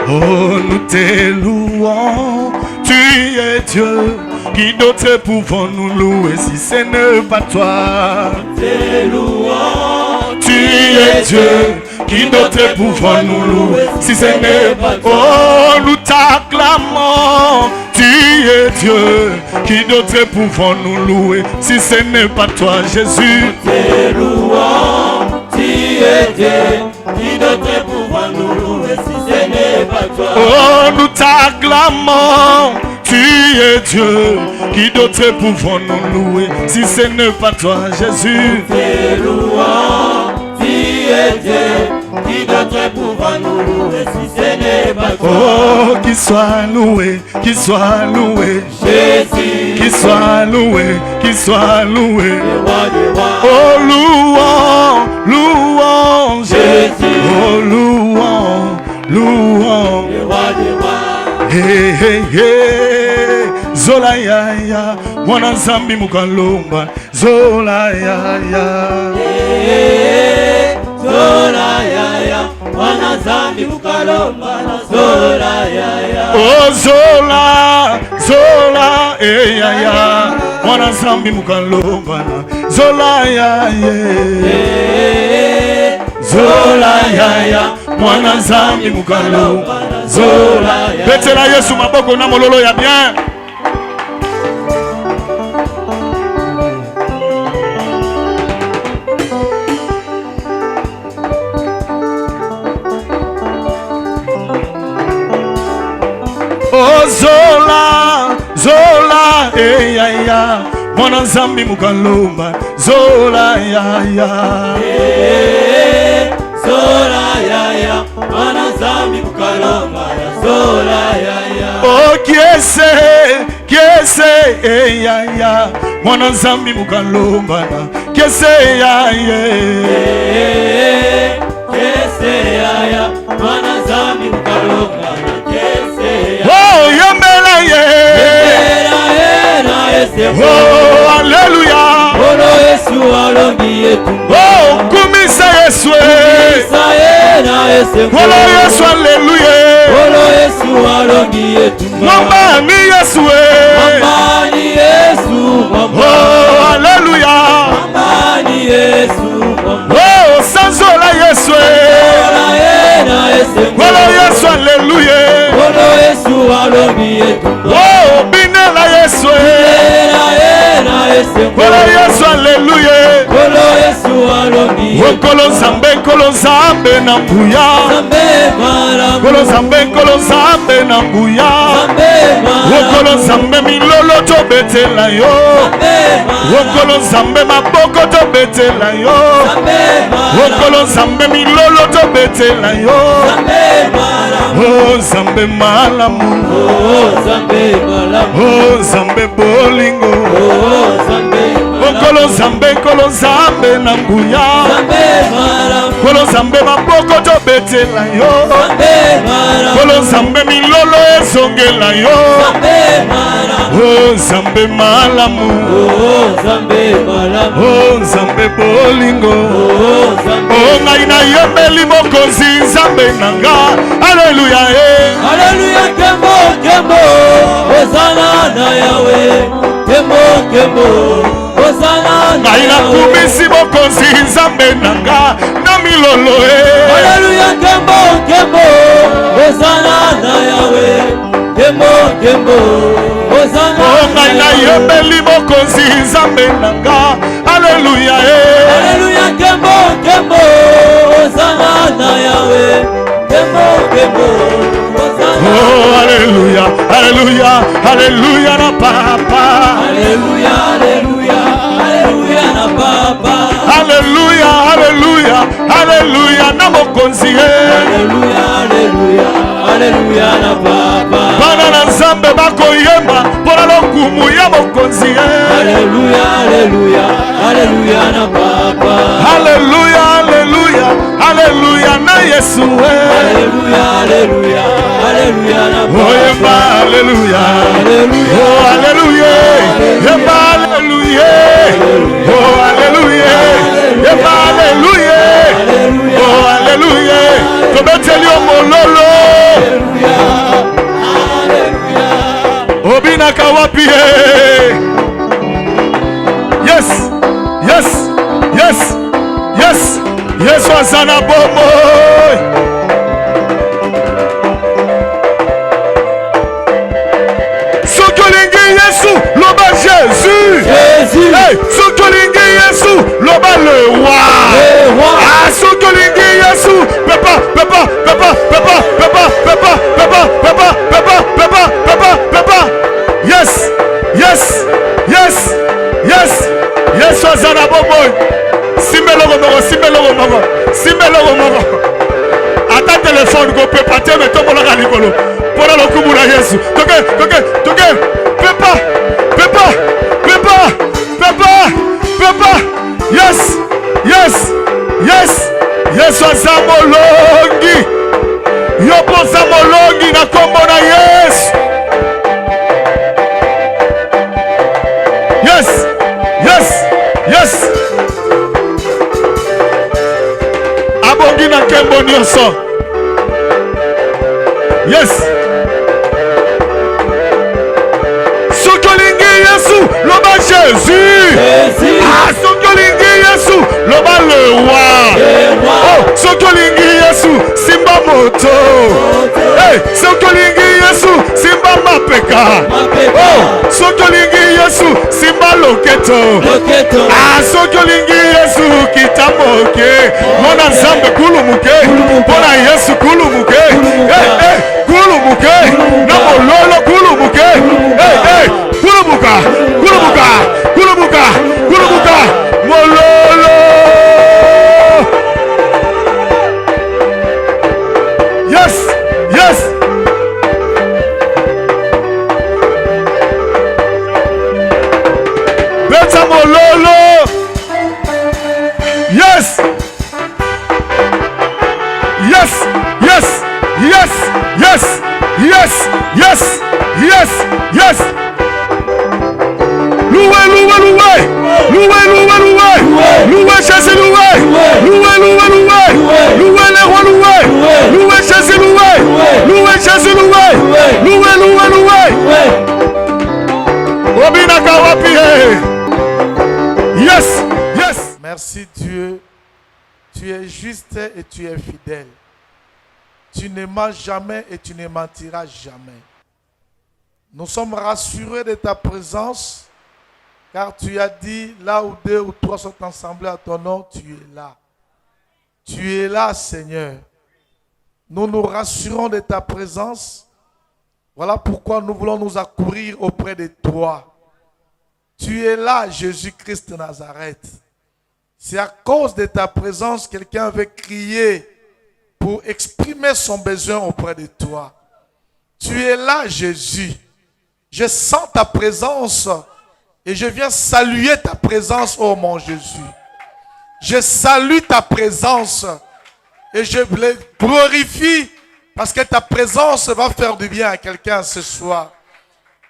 Oh, nous te louons, tu es Dieu. Qui d'autre pouvons nous louer si ce n'est pas toi? Nous te louons, tu es Dieu. Qui d'autre pouvons nous louer si ce n'est pas toi? Oh, nous t'acclamons, tu es Dieu. Qui d'autre pouvons nous louer si ce n'est pas toi, Jésus? Nous te louons, tu es Dieu. Qui d'autre pouvons nous louer si ce n'est pas toi? Oh, nous t'acclamons, tu es Dieu. Qui d'autre pouvons nous louer si ce n'est pas toi, Jésus? Nous te louons, tu es Dieu. Qui d'autre pouvons nous louer si ce n'est pas toi? Oh, qu'il soit loué, qu'il soit loué, Jésus, qu'il soit loué, qu'il soit loué. le roi des rois. Oh, louons, louons, Jésus, oh, louons, louons. le roi des rois. Hey, hey, hey. Zola ya ya, mwana zambi mukalomba. Zola ya ya. Zola ya ya, mwana zambi mukalomba na zola ya ya. Oh, zola, zola, eh ya ya, mwana zambi mukalomba na zola ya ya. Zola ya ya, mwana zambi mukalomba na zola ya. Betela Yesu maboko na mololo ya bien. Oh, zola, zola, eh ya ya, mwana zambi mukalomba, zola ya ya. Zola ya ya, mwana zambi mukalomba na zola ya ya. Oh, kiese, eh ya ya, mwana zambi mukalomba na kiese ya ya. Kiese ya ya, mwana zambi mukalomba na kiese ya. Oh, yambela ye. Yambela ye na ese. Oh, hallelujah. Olo Yesu alongi yetu. Oh, kumisa Yesu. Kumisa ye na ese. Olo Yesu, hallelujah. Olo Yesu alongi yetu. Mama ni Yesu. Mama ni Yesu. Oh, hallelujah. Mama ni Yesu. Oh, sanzola Yesu. Olo ye na ese. Olo Yesu, hallelujah. Olo Yesu alongi yetu. Oh, binela Yesu. Olo Yesu, hallelujah. Olo Yesu alongi yetu. Kolo zambe na mbuya. Kolo zambe na mbuya. Kolo zambe milolo to betela yo. Kolo zambe maboko to betela yo. Kolo zambe milolo to betela yo. Oh, zambe malamu. Oh, zambe bolingo. Kolo zambe na mbuya. Kolo zambe maboko to betela yo. Kolo zambe milolo ezongela yo. Oh, zambe malamu. Oh, zambe bolingo. Oh, ngai na yembeli mokonzi zambe nanga. Hallelujah. Hallelujah, kembo, kembo. Hosana na Yahweh. Kembo, kembo. Hosana na Yahweh. Ngai na kumisi mokonzi zambe nanga na milolo. Hallelujah, kembo, kembo. Hosana na Yahweh. Kembo, kembo. Hosana. Oh, ngai na yembeli mokonzi zambe nanga. Hallelujah. Hallelujah, kembo, kembo. Hosana na Yahweh. Kembo, kembo. Oh, hallelujah, hallelujah, hallelujah na papa. Hallelujah, hallelujah, hallelujah na papa. Hallelujah, hallelujah, hallelujah na mokonzi. Hallelujah, hallelujah, hallelujah na papa. Bana na nzambe bakoyemba pona lokumu ya mokonzi. Hallelujah, hallelujah, hallelujah na papa. Hallelujah, hallelujah, hallelujah na Yesu. Hallelujah, hallelujah, hallelujah na papa. Oh, yemba hallelujah. Hallelujah. Oh, hallelujah. Yemba hallelujah. Oh, hallelujah. Yemba tobeteli yo mololo. Obinaka wapi ye. Yes, yes, yes, yes. Yesu azana bomo. Sokolingi Yesu, loba Jésus. Hey, Sokolingi Yesu, loba le roi. Ah, Sokolingi Yesu, papa, papa, papa, papa, papa, papa, papa, papa, papa, papa, papa, papa. Yes, yes, yes, yes. Yesu azana bomo. Simbelo moko, simbelo moko, simbelo moko. Ata téléphone go peut pas te mettre pour la likolo. Pour le coup de Yesu. Toke, toke, toke. Pepa, pepa, pepa, pepa, pepa. Yes, yes, yes. Yesu azamolongi. Yopo zamolongi na kombo na Yesu. Yes, yes, yes. Abongi na kembo nyonso. Yes. Sokolingi Yesu, loba Jésus. Ah, Sokolingi Yesu, loba le roi. Oh, Sokolingi Yesu, simba moto. Hey, Sokolingi Yesu, simba mapeka. Oh, Sokolingi Yesu, simba loketo. Ah, Sokolingi Yesu, kitamoke. Mona zambe kulumuke. Mona Yesu kulumuke. Hey, hey, kulumuke. Namo lolo kulumuke. Hey, hey, kulumuka, kulumuka, kulumuka, kulumuka. Mololo. Yes, yes. Beta mololo. Yes. Yes, yes, yes, yes, yes, yes, yes, yes. Loué, loué, loué. Loué, loué, loué. Loué, Jésus, loué. Loué, loué, loué. Loué, les rois, loué. Loué, Jésus, loué. Loué, Jésus, loué. Loué, loué, loué. Obina kawapi. Yes, yes. Merci Dieu. Tu es juste et tu es fidèle. Tu ne mens jamais et tu ne mentiras jamais. Nous sommes rassurés de ta présence, car tu as dit, là où deux ou trois sont ensemble à ton nom, tu es là. Tu es là, Seigneur. Nous nous rassurons de ta présence. Voilà pourquoi nous voulons nous accourir auprès de toi. Tu es là, Jésus-Christ de Nazareth. C'est à cause de ta présence, quelqu'un veut crier pour exprimer son besoin auprès de toi. Tu es là, Jésus. Je sens ta présence et je viens saluer ta présence, oh mon Jésus. Je salue ta présence et je le glorifie parce que ta présence va faire du bien à quelqu'un ce soir.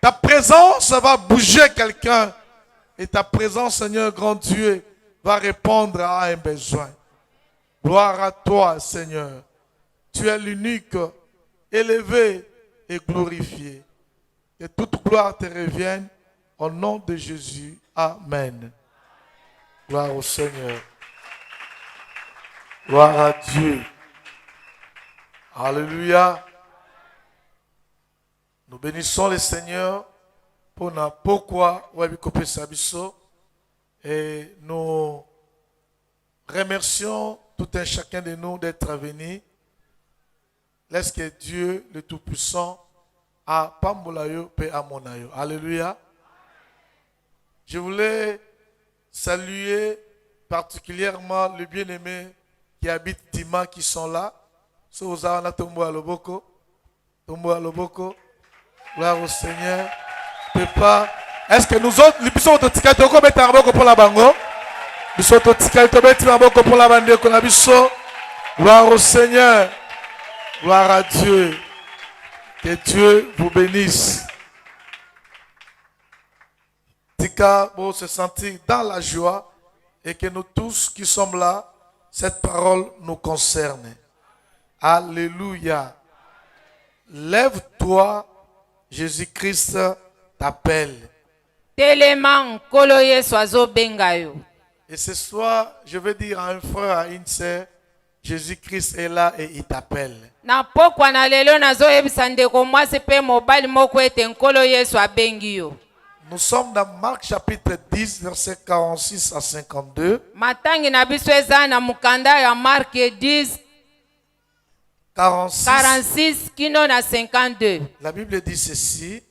Ta présence va bouger quelqu'un et ta présence, Seigneur grand Dieu, va répondre à un besoin. Gloire à toi, Seigneur. Tu es l'unique, élevé et glorifié. Que toute gloire te revienne au nom de Jésus. Amen. Gloire au Seigneur. Gloire à Dieu. Alléluia. Nous bénissons le Seigneur pour pourquoi et nous remercions tout un chacun de nous d'être venus. Laisse que Dieu, le Tout-Puissant, a Pambolayo pe Amonayo. Alléluia. Je voulais saluer particulièrement le bien-aimé qui habite Tima qui sont là. Souzana Tombo Aloboko. Tombo Aloboko. Gloire au Seigneur. Papa. Est-ce que nous autres, les bisous autotiques, tu as mettre un boko pour la bango? Bisous autotiques, tu as mettre un boko pour la bande qu'on a bisous. Gloire au Seigneur. Gloire à Dieu. Que Dieu vous bénisse. Tika, pour se sentir dans la joie et que nous tous qui sommes là, cette parole nous concerne. Alléluia. Lève-toi, Jésus-Christ t'appelle. Telema nkolo Yesu azobenga yo. Et ce soir, je veux dire à un frère, à une sœur, Jésus-Christ est là et il t'appelle. Na pokwa na lelo nazoyebisa ndeko mwasi pe mobali moko ete nkolo Yesu abengi yo. Nous sommes dans Marc chapitre 10, versets 46 à 52. Matangi na biso eza na mukanda ya Mark 10 46 kino na 52. La Bible dit ceci.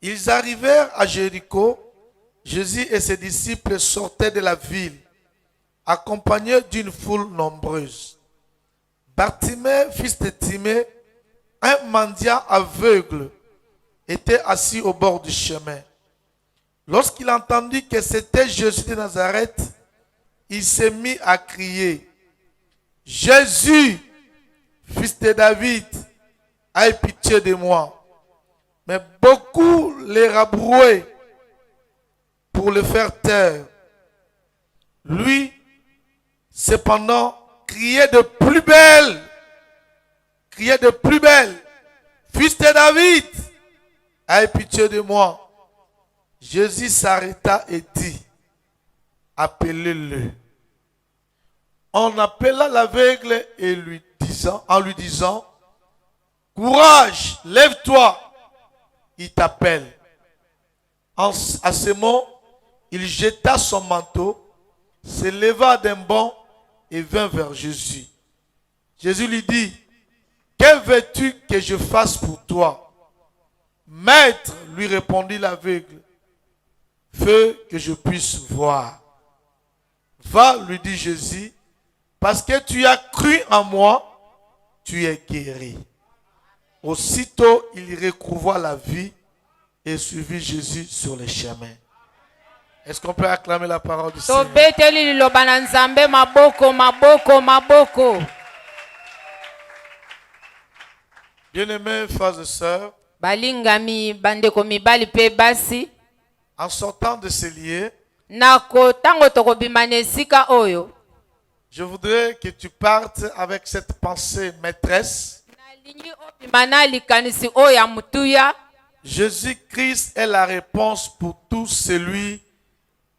Ils arrivèrent à Jéricho. Jésus et ses disciples sortaient de la ville, accompagnés d'une foule nombreuse. Bartimée, fils de Timée, un mendiant aveugle, était assis au bord du chemin. Lorsqu'il entendit que c'était Jésus de Nazareth, il s'est mis à crier, « Jésus, fils de David, aie pitié de moi. » Mais beaucoup les rabrouaient pour le faire taire. Lui, cependant, criait de plus belle, « Fils de David, aie pitié de moi. » Jésus s'arrêta et dit, « Appelez-le. » On appela l'aveugle et en lui disant, « Courage, lève-toi, il t'appelle. » À ce mot, il jeta son manteau, se leva d'un bond et vint vers Jésus. Jésus lui dit, « Que veux-tu que je fasse pour toi? » « Maître, lui répondit l'aveugle, « veux que je puisse voir. » « Va, lui dit Jésus, parce que tu as cru en moi, tu es guéri. » Aussitôt, il recouvra la vie et suivit Jésus sur le chemin. Est-ce qu'on peut acclamer la parole du Seigneur? Tobeteli liloba na Nzambe maboko maboko maboko. Bien-aimés frères et sœurs, Balingami bandeko mibali pe basi. en sortant de ces lieux, Nako tango tokobima na esika oyo. je voudrais que tu partes avec cette pensée maîtresse. Nalingi obima na likanisi oyo ya mutuya. Jésus-Christ est la réponse pour tout celui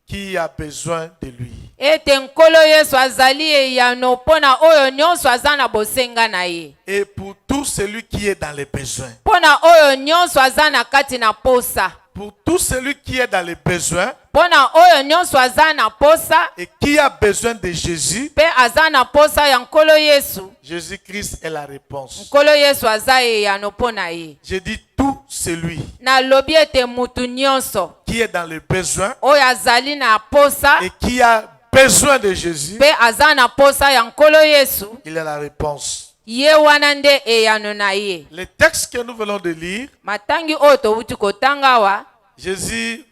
qui a besoin de lui. Ete nkolo Yesu azali eyano pona oyo nyonso aza na bosenga na ye. Et pour tout celui qui est dans les besoins. Pona oyo nyonso aza na kati na posa. Pour tout celui qui est dans les besoins Pona oyo nyonso aza na posa et qui a besoin de Jésus, pe aza na posa ya nkolo Yesu. Jésus-Christ est la réponse. Nkolo Yesu aza eyano pona ye. Je dis tout celui Na lobi ete mutu nyonso qui est dans les besoins oyo azali na posa et qui a besoin de Jésus, pe aza na posa ya nkolo Yesu. il est la réponse. Ye wana nde eyano na ye. Les textes que nous venons de lire, Matangi oyo towuti kotanga wa. Jésus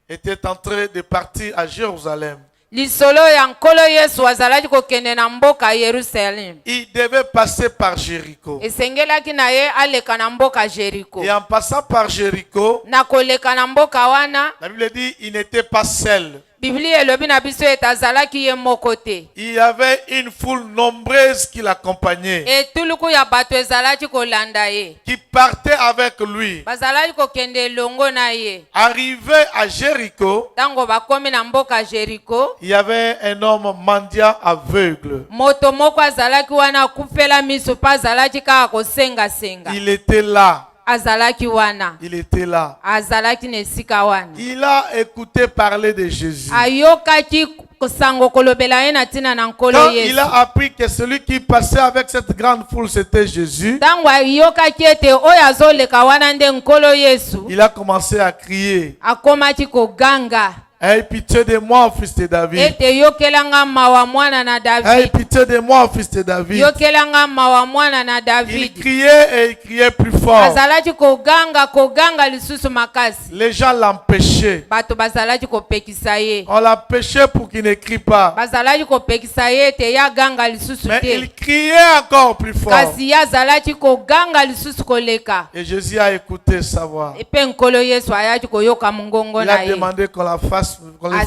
était en train de partir à Jérusalem. Lisolo ya nkolo Yesu azalaki kokende na mboka Yerusalem. Il devait passer par Jéricho. Esengelaki na ye aleka na mboka Jéricho. Et en passant par Jéricho, Na koleka na mboka wana, la Bible dit il n'était pas seul. Biblia elobi na biso ete azalaki ye moko te. Il y avait une foule nombreuse qui l'accompagnait, Etuluku ya bato ezalaki kolanda ye. qui partait avec lui. Bazalaki kokende elongo na ye. Arrivé à Jéricho, Tango bakomi na mboka Jéricho, il y avait un homme mendiant aveugle. moto moko azalaki wana akufela miso pa azalaki kaka kosenga-senga. Il était là. Azalaki wana. Il était là. Azalaki na esika wana. Il a écouté parler de Jésus. Ayokaki sango kolobela ye na tina na nkolo Quand Yesu. il a appris que celui qui passait avec cette grande foule, c'était Jésus, Tango ayokaki ete oyo azoleka wana nde nkolo Yesu, il a commencé à crier, akomaki koganga. « Aie pitié de moi, fils de David. Ete yokelanga mawa mwana na Aie David. pitié de moi, fils de David. » Yokelanga mawa mwana na Il David. criait et il criait plus fort. Azalaki koganga lisusu makasi. Les gens l'empêchaient. Bato bazalaki kopekisa ye. On l'empêchait pour qu'il ne crie pas. Bazalaki kopekisa ye ete ya ganga lisusu Mais te. il criait encore plus fort. Kasi ya azalaki koganga lisusu koleka. Et Jésus a écouté sa voix. Epe nkolo Yesu ayaki koyoka mongongo Il na a ye. demandé qu'on le fasse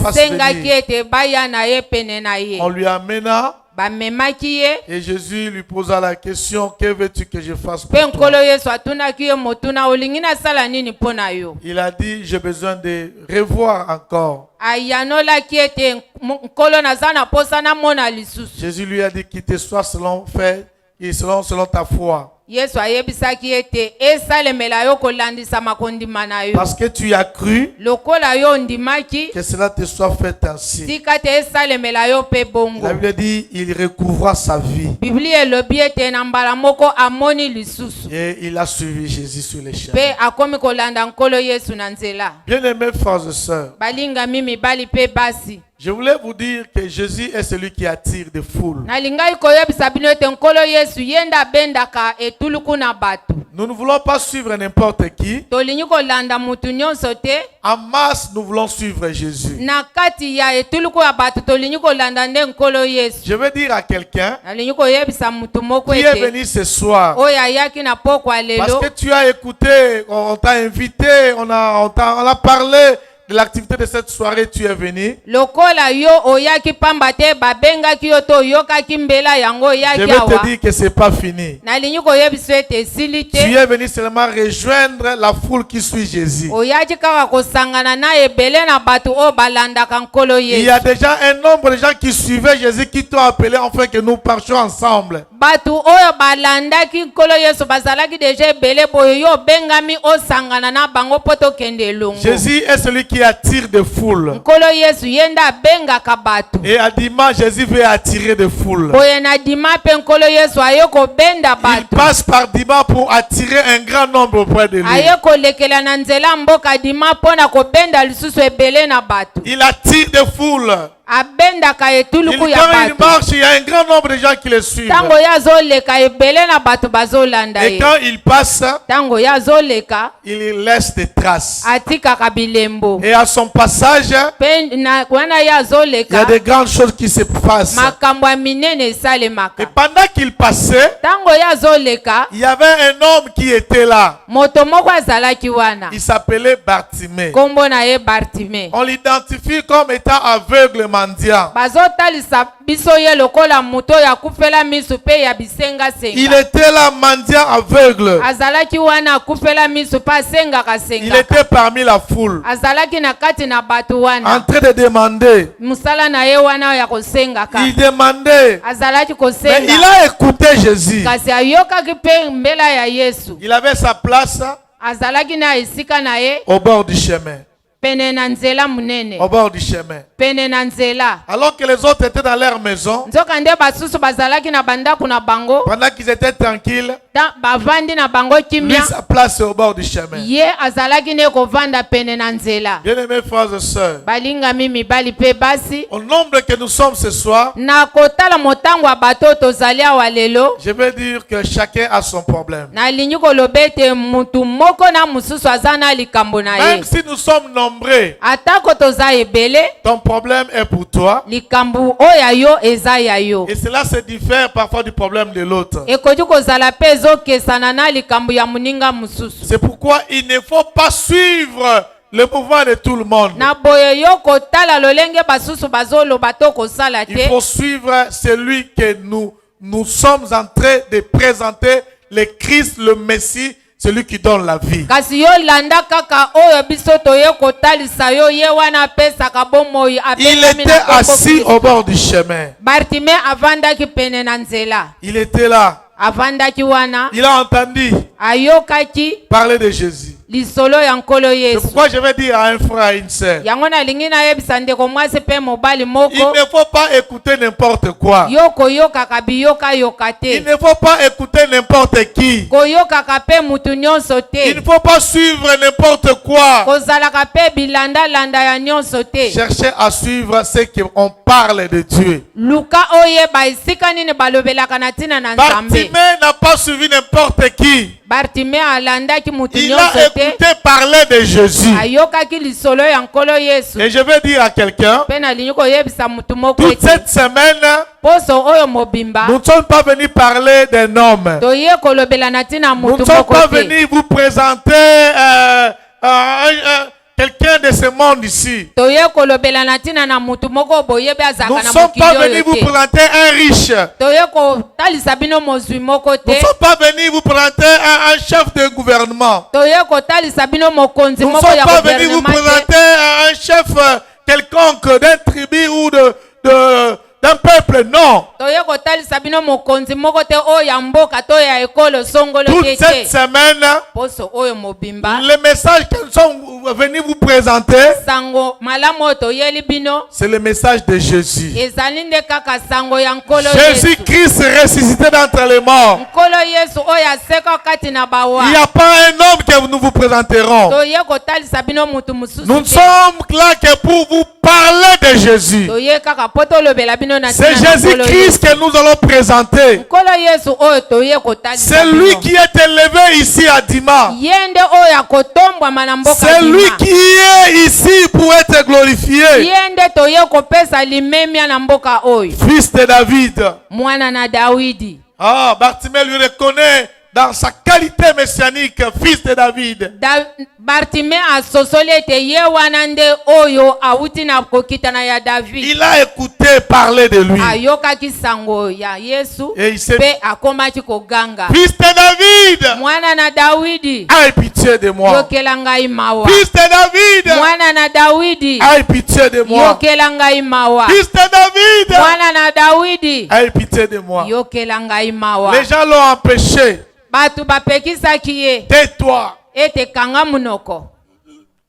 Asengaki venir. ete baya na ye pene na ye. On lui amena. bamemaki ye Et Jésus lui posa la question, que veux-tu que je fasse mpe pour toi? nkolo yesu atunaki ye motuna olingi nasala nini mpo na yo Il a dit, j'ai besoin de revoir encore. ayanolaki ete nkolo naza na posa namona lisusu Jésus lui a dit qu'il te soit selon fait et selon ta foi. yesu ayebisaki ete esalemela yo kolandisama kondima na yo Parce que tu as cru, lokola yo ondimaki que cela te soit fait ainsi. tika te esalemela yo mpe bongo La Bible dit, il recouvra sa vie. biblia elobi ete na mbala moko amoni lisusu Et il a suivi Jésus sur les champs. mpe akomi kolanda nkolo yesu na nzela Bien-aimés frères et sœurs, balingami mibali mpe basi je voulais vous dire que Jésus est celui qui attire des foules. nalingai koyebisa bino ete nkolo yesu ye nde abendaka etuluku na bato Nous ne voulons pas suivre n'importe qui. tolingi kolanda mutu nyonso te En masse, nous voulons suivre Jésus. na kati ya etuluku ya bato tolingi kolanda nde nkolo yesu Je veux dire à quelqu'un nalingi koyebisa mutu moko qui est ete venu ce soir, oyo ayaki na pokwa parce lelo que tu as écouté, on t'a invité, on a parlé de l'activité de cette soirée, tu es venu. lokola yo oyaki pamba te babengaki yo to oyokaki mbela yango Je oyaki veux te awa dire que c'est pas fini. nalingi koyebisa ete esili Tu te es venu seulement rejoindre la foule qui suit Jésus. oyaki kaka kosangana na ebele na bato oyo balandaka nkolo Il y a yesu déjà un nombre de gens qui suivaient Jésus qui t'ont appelé afin que nous marchions ensemble. bato oyo balandaki nkolo yesu bazalaki deja ebele boyo yo obengami osangana na bango mpo tokende elongo Jésus est celui qui attire des foules. nkolo yesu ye nde abengaka bato Et à dimanche, Jésus veut attirer des foules. boye na dima mpe nkolo yesu aye kobenda Il bato passe par dimanche pour attirer un grand nombre auprès de lui. aye kolekela na nzela mboka dima mpo na kobenda lisusu ebele na bato Il attire des foules. abendaka etuluku Quand ya il bato marche, il y a un grand nombre de gens qui le suivent. ntango ye azoleka ebele na bato bazolanda Et ye quand il passe, ntango ye azoleka il laisse des traces. atikaka bilembo Et à son passage, mpe wana ye il y a azoleka de grandes choses qui se passent. makambo ya minene Et esalemaka pendant qu'il passait, ntango ye azoleka il y avait un homme qui était là. moto moko azalaki wana Il s'appelait Bartimée. nkombo na ye bartime On l'identifie comme étant aveugle mendiant. bazotalisa biso ye lokola moto oyo akufela miso mpe ya bisengasenga Il était là mendiant aveugle. azalaki wana akufela miso mpe Il asengaka était parmi la foule, azalaki na kati na bato en wana train de demander. mosala na ye wana oyo ya kosengaka Il demandait. azalaki Mais il kosenga a écouté Jésus. kasi ayokaki mpe mbela ya yesu Il avait sa place azalaki na esika na ye au bord du chemin. pene na nzela monene Au bord du chemin. pene na nzela Alors que les autres étaient dans leur maison, nzoka nde basusu bazalaki na bandako na bango pendant qu'ils étaient tranquilles, bavandi na bango lui, kimia sa place est au bord du chemin. ye azalaki ne kovanda pene na nzela Bien-aimés frères et sœurs, balingami mibali mpe basi au nombre que nous sommes ce soir, na kotala motango ya bato oyo tozali awa lelo je veux dire que chacun a son problème. nalingi koloba ete mutu moko na mosusu aza na likambo na ye Même si nous sommes nombreux, atako toza ebele ton problème est pour toi. likambo oyo ya yo eza ya yo Et cela se diffère parfois du problème de l'autre. ekoki kozala mpe ezokesana na likambo ya moninga mosusu C'est pourquoi il ne faut pas suivre le mouvement de tout le monde. na boye yo kotala lolenge basusu bazoloba to kosala Il te faut suivre celui que nous sommes en train de présenter, le Christ, le Messie, celui qui donne la vie. kasi yo landa kaka oyo biso toye kotalisa yo ye wana apesaka bomoi Il était assis au bord du chemin. bartime avandaki pene na nzela Il était là. avandaki wana Il a entendu ayokaki parler de Jésus. lisolo ya nkolo C'est yesu pourquoi je vais dire à un frère, à une sœur, yango nalingi nayebisa ndeko mwasi mpe mobali il moko ne faut pas écouter n'importe quoi. yo koyokaka biyokayoka Il te ne faut pas écouter n'importe qui. koyokaka mpe mutu nyonso Il ne te faut pas suivre n'importe quoi. kozalaka mpe bilandalanda ya nyonso te Cherchez à suivre ce qu'on parle de Dieu. luka oyeba esika nini balobelaka na ntina na nzambe Bartimée n'a pas suivi n'importe qui. bartime alandaki mutu Il nyonso a te écouté parler de Jésus. ayokaki lisolo ya nkolo yesu Et je vais dire à quelqu'un, mpe nalingi koyebisa mutu moko toute ete cette semaine, poso oyo mobimba nous ne sommes pas venus parler d'un homme. toye kolobela na ntina Nous ne mutu sommes moko pas te venus vous présenter quelqu'un de ce monde ici. toye kolobela na ntina na mutu moko boyebi Nous azalaka ne na sommes pas mokili venus oyo vous te présenter un riche. toye kotalisa bino mozwi moko Nous ne te sommes pas venus vous présenter un chef de gouvernement. toye kotalisa bino mokonzi Nous ne moko sommes ya pas venus vous gouvernement te présenter un chef quelconque d'un tribu ou d'un peuple. Non. toye kotalisa bino mokonzi moko te oyo ya mboka to ya ekolo songolo Toute te cette te semaine, poso oyo mobimba le message que nous sommes venus vous présenter, sango malamu oyo toyeli bino c'est le message de Jésus. ezali nde kaka sango ya nkolo yesu Jésus-Christ ressuscité d'entre les morts. nkolo yesu oyo aseka kati na bawa Il n'y a pas un homme que nous vous présenterons. toye kotalisa bino mutu mosusu Nous ne te sommes là que pour vous parler de Jésus. toye kaka po tolobela bino na C'est ntina na nkolo Jésus-Christ que nous allons présenter. nkolo yesu oyo toye kotalisa C'est lui bino qui est élevé ici à Dima. ye nde oyo akotombwama na mboka C'est lui Dima. qui est ici pour être glorifié. ye nde toye kopesa limemia na mboka oyo Fils de David. mwana na dawidi Ah, Bartimée lui reconnaît dans sa qualité messianique, fils de David. bartime asosoli ete ye wana nde oyo awuti na kokitana ya davidi Il a écouté parler de lui. ayokaki sango ya yesu Et il s'est mpe akomaki koganga Fils de David, mwana na dawidi aie pitié de moi. yokela ngai mawa Fils de David, mwana na dawidi aie pitié de moi. yokela ngai mawa Fils de David, mwana na dawidi aie pitié de moi. yokela ngai mawa Les gens l'ont empêché. bato bapekisaki ye Tais-toi. ete kanga munoko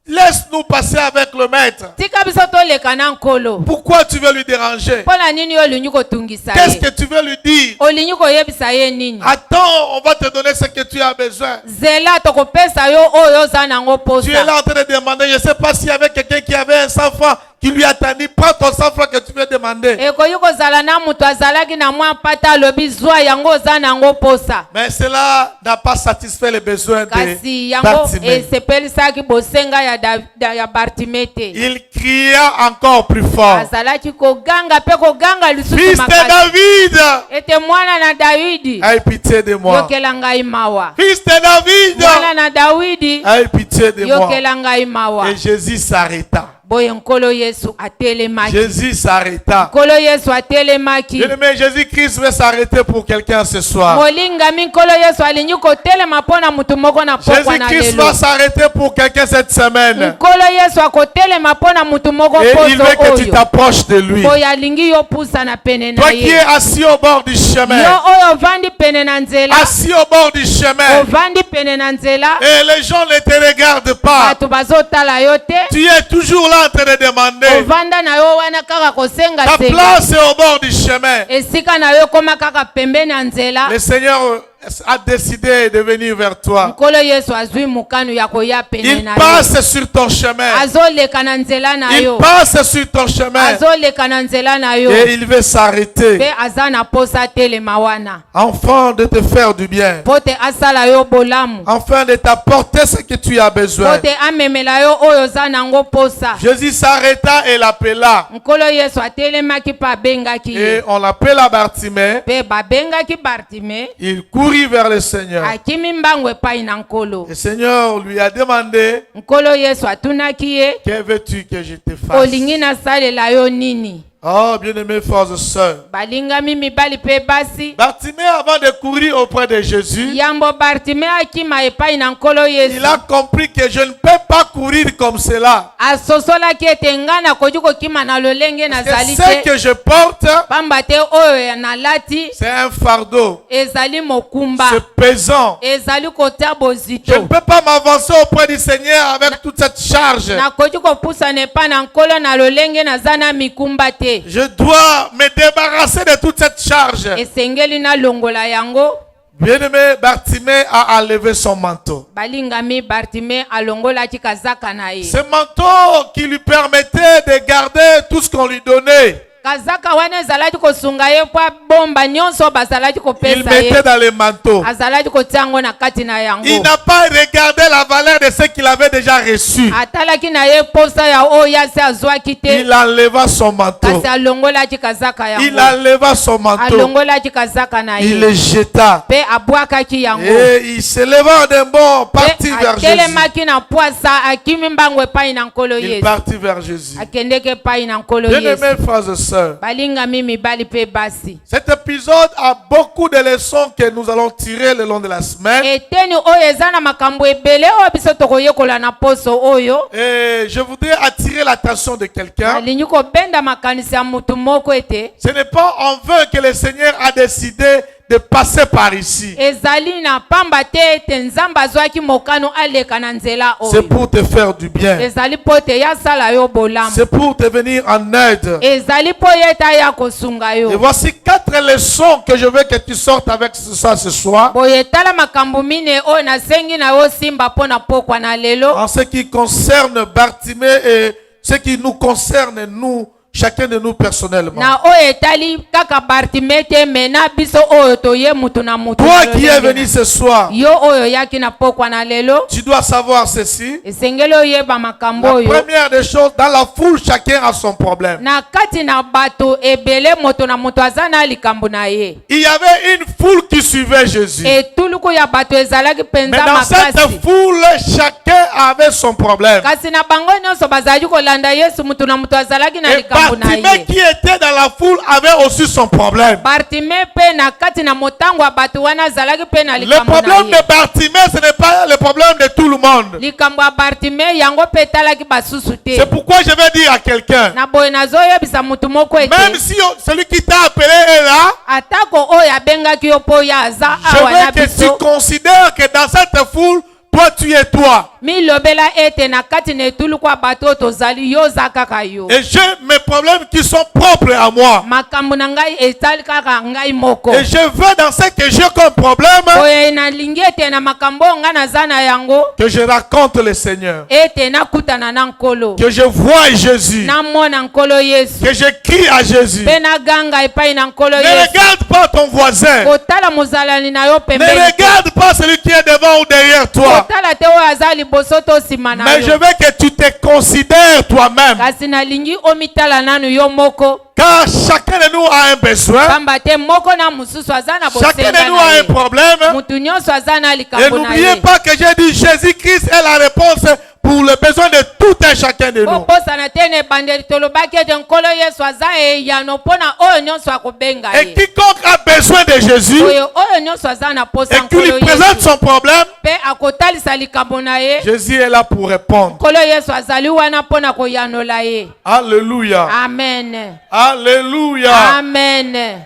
Laisse-nous passer avec le maître. tika biso toleka na nkolo Pourquoi tu veux lui déranger? mpo na nini olingi kotungisa Qu'est-ce ye que tu veux lui dire? olingi koyebisa ye nini Attends, on va te donner ce que tu as besoin. zela tokopesa yo oyo oza nango Tu es là posa en train de demander, je ne sais pas s'il y avait quelqu'un qui avait un 100 francs qui lui a tendu. Prends ton 100 francs que tu veux demander. ekoki kozala na moto azalaki na mwa mpata alobi zwa yango oza nango posa Mais cela n'a pas satisfait les besoins kasi de yango Bartimée. esepelisaki bosenga ya bartime te Il cria encore plus fort. azalaki koganga mpe koganga lisusu Fils de makasi David, ete mwana na dawidi aie pitié de moi. yokela ngai mawa Fils de David, mwana na dawidi aie pitié de moi. yokela ngai mawa Et Jésus s'arrêta. boye nkolo yesu atelemaki Jésus s'arrêta. nkolo yesu atelemaki Bien-aimé, Jésus-Christ veut s'arrêter pour quelqu'un ce soir. molingami nkolo yesu alingi kotelema mpo na mutu moko na pokwa na Jésus-Christ lelo va s'arrêter pour quelqu'un cette semaine. nkolo yesu akotelema mpo na mutu moko Et il veut que poso tu oyo t'approches de lui. oyo alingi yo pusana pene na Toi qui es ye assis au bord du chemin. yo oyo ovandi pene na nzela Assis au bord du chemin. ovandi pene na nzela Et les gens ne te regardent pas. bato bazotala yo te Tu es toujours là en train de demander. ovanda na yo wana kaka kosenga Ta senga place est au bord du chemin. esika na yo ekoma kaka pembeni ya nzela Le Seigneur a décidé de venir vers toi. nkolo yesu azwi mokano ya koya pene Il na yo passe sur ton chemin. azoleka na nzela na Il yo passe sur ton chemin. azoleka na nzela na yo Et il veut s'arrêter. mpe aza na posa telema wana Afin de te faire du bien. mpo te asala yo bolamu Afin de t'apporter ce que tu as mpo besoin. te amemela yo oyo oza nango posa Jésus s'arrêta et l'appela. nkolo yesu atelemaki mpe abengaki Et ye on l'appela Bartimée. mpe babengaki bartime Il courut vers le Seigneur. akimi mbango epai na nkolo Le Seigneur lui a demandé, nkolo yesu atunaki ye que veux-tu que je te fasse? olingi nasalela yo nini Oh, bien-aimés frères et sœurs. balingami mibali mpe basi Bartimée, avant de courir auprès de Jésus, yambo bartime akima epai na nkolo yesu il a compris que je ne peux pas courir comme cela. asosolaki ete ngai nakoki kokima na lolenge Que nazali ce te que je porte, pamba te oyo nalati c'est un fardeau. ezali mokumba C'est pesant. ezali kotia Je ne bozito peux pas m'avancer auprès du Seigneur avec toute cette charge. nakoki kopusana epai na nkolo na lolenge naza na mikumba te Je dois me débarrasser de toute cette charge. esengeli nalongola yango Bien-aimé, Bartimée a enlevé son manteau. balingami bartime alongolaki kazaka na ye Ce manteau qui lui permettait de garder tout ce qu'on lui donnait. kazaka wana ezalaki kosunga ye po bomba nyonso bazalaki Il kopesa mettait ye dans les manteaux. azalaki kotia yango na kati na yango Il n'a pas regardé la valeur de ce qu'il avait déjà reçu. atalaki na ye posa ya oyo asi azwaki te Il enleva son manteau. kasi alongolaki kazaka Il yango enleva son manteau. alongolaki kazaka na Il ye le jeta. mpe abwakaki yango Et il se leva d'un bond, partit mpe vers Jésus. atelemaki na pwasa akimi mbango epai na nkolo Il yesu partit vers Jésus. akendeki epai na nkolo Bien-aimés yesu frères et sœurs, balingami mibali mpe basi cet épisode a beaucoup de leçons que nous allons tirer le long de la semaine. eteni oyo eza na makambo ebele oyo biso tokoyekola na poso oyo Et je voudrais attirer l'attention de quelqu'un. alingi kobenda makanisi ya mutu moko ete Ce n'est pas en vain que le Seigneur a décidé de passer par ici. ezali na pamba te ete nzambe azwaki mokano aleka na nzela C'est oyo pour te faire du bien. ezali mpo ete ye asala yo bolamu C'est pour te venir en aide. ezali mpo ye ete aya kosunga Et yo voici 4 leçons que je veux que tu sortes avec ça ce soir. boye tala makambo mine oyo nasengi na yo simba mpo na pokwa na lelo En ce qui concerne Bartimée et ce qui nous concerne, nous, chacun de nous personnellement. na oyo etali kaka Bartime te me na biso oyo toye mutu na mutu Toi qui es venu ce soir, yo oyo yaki na pokwa na lelo tu dois savoir ceci. esengeli oyeba makambo La oyo première des choses, dans la foule, chacun a son problème. na kati na bato ebele moto na moto aza na likambo na ye Il y avait une foule qui suivait Jésus. etuluku ya bato ezalaki Mais mpenza dans cette makasi foule, chacun avait son problème. kasi na bango nyonso bazalaki kolanda yesu mutu na mutu azalaki na Et likambo na Bartimée ye qui était dans la foule avait aussi son problème. Bartime mpe na kati na motango ya bato wana azalaki mpe na Le likambo na problème ye de Bartimée, ce n'est pas le problème de tout le monde. likambo ya Bartime yango mpe etalaki basusu te C'est pourquoi je vais dire à quelqu'un, na boye nazoyebisa mutu moko même ete si celui qui t'a appelé est là, atako oyo abengaki yo mpo oyo aza je awa na veux que tu biso considères que dans cette foule, toi tu es toi. milobela ete na kati na etuluku ya bato oyo tozali yo oza kaka yo Et j'ai mes problèmes qui sont propres à moi. makambo na ngai etali kaka ngai moko Et je veux dans ce que j'ai comme problème, boye nalingi ete na makambo oyo ngai naza na yango que je raconte le Seigneur. ete nakutana na nkolo Que je vois Jésus. namona nkolo yesu Que je crie à Jésus. mpe naganga epai na nkolo Ne yesu regarde pas ton voisin. kotala mozalani na yo Ne pembeni te. regarde pas celui qui est devant ou derrière toi. kotala te oyo aza liboso to nsima na Mais je yo veux que tu te considères toi-même. kasi nalingi omitala nanu yo moko Car chacun de nous a un besoin. pamba te moko na mosusu aza na Chacun de bosenga nous na a un ye problème. mutu nyonso aza na Et likambo na n'oubliez ye pas que j'ai dit Jésus-Christ est la réponse pour le besoin de tout un chacun de nous. obosana te na ebandeli tolobaki ete nkolo yesu aza eyano mpo na oyo nyonso akobenga Et ye quiconque a besoin de Jésus oyo oyo nyonso aza na posa et qui lui nkolo présente yesu son problème, mpe akotalisa likambo na ye Jésus est là pour répondre. nkolo yesu azali wana mpo na koyanola ye Alléluia. amen Alléluia. amen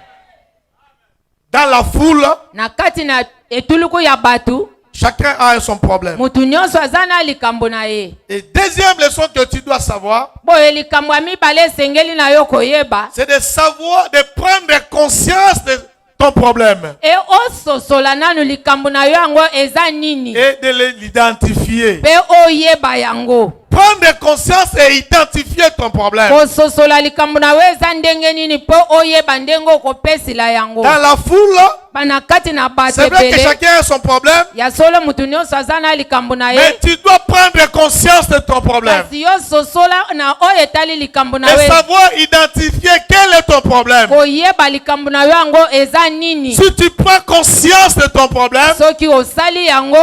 Dans la foule, na kati na etuluku ya bato chacun a son problème. mutu nyonso aza na likambo na ye Et deuxième leçon que tu dois savoir, boye likambo ya mibale esengeli na yo koyeba c'est de savoir, de prendre conscience de ton problème e ososola nanu likambo na yo yango eza nini et de l'identifier. mpe oyeba yango Prendre conscience et identifier ton problème. kososola likambo na yo eza ndenge nini mpo oyeba ndenge okopesila yango Dans la foule, bana kati na bato c'est vrai que ebele chacun a son problème, ya solo mutu nyonso aza na likambo na mais ye tu dois prendre conscience de ton problème kasi yo sosola na oyo etali likambo na et yo savoir identifier quel est ton problème. koyeba likambo na yo yango eza nini Si tu prends conscience de ton problème, soki osali yango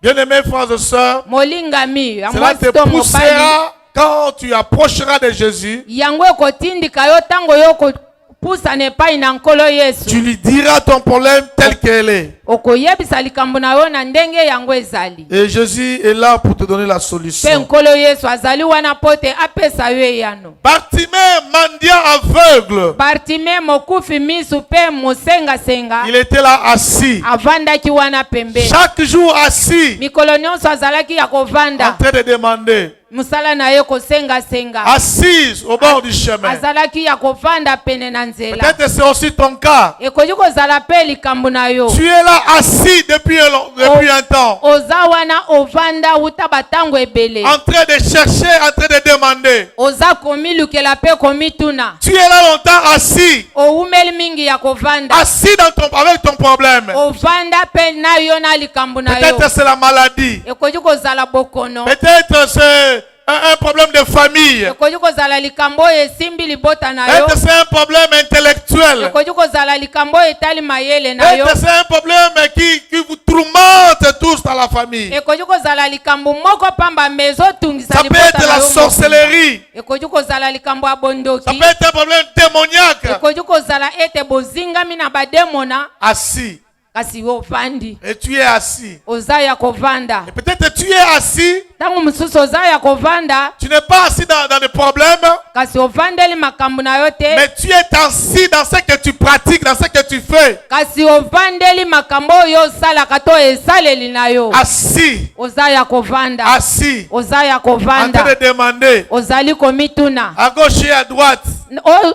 bien-aimés frères et sœurs, molingami ya cela te mwasi to mobali poussera quand tu approcheras de Jésus. yango ekotindika yo ntango yo kopusana epai na nkolo yesu Tu lui diras ton problème tel qu'il est. okoyebisa likambo na yo na ndenge yango ezali Et Jésus est là pour te donner la mpe solution. nkolo yesu azali wana mpo te apesa yo eyano Bartimée, mendiant aveugle, Bartime mokufi misu mpe mosengasenga il était là assis. avandaki wana pembeni Chaque jour assis, mikolo nyonso azalaki ya en kovanda train de demander, musala na ye kosenga-senga. assise au bord du chemin. Azalaki ya kovanda pene na nzela. Peut-être c'est aussi ton cas. Ekoki kozala pe likambo na yo. Tu es là assis depuis un temps. Oza wana ovanda uta batango ebele. En train de chercher, en train de demander. Oza komi lukela pe komi tuna. Tu es là longtemps assis. Oumeli mingi ya kovanda. Assis avec ton problème. Ovanda pe na yo na likambo na yo. Peut-être c'est la maladie. Ekoki kozala bokono. Peut-être c'est un problème de famille. Ekoki kozala likambo esimbi libota na yo. Peut-être c'est un problème intellectuel. Ekoki kozala likambo etali mayele na yo. Peut-être c'est un problème qui vous tourmente tous dans la famille. Ekoki kozala likambo moko pamba mezo tungisa Ça peut libota être na la yo. sorcellerie. Ekoki kozala likambo Ça abondoki. peut être un problème démoniaque. Ekoki kozala ete bozingami na bademona. Assis. Kasi ovandi. Et tu es assis. Oza ya kovanda. Et peut-être tu es assis. Tangu mususu oza ya kovanda. Tu n'es pas assis dans des problèmes. Kasi ovandeli makambo na yo te. Mais tu es assis dans ce que tu pratiques, dans ce que tu fais. Kasi ovandeli makambo yo salaka to esaleli na yo. Assis. Oza ya kovanda. Assis. Oza ya En kovanda. train de demander. Ozali komituna. À gauche et à droite.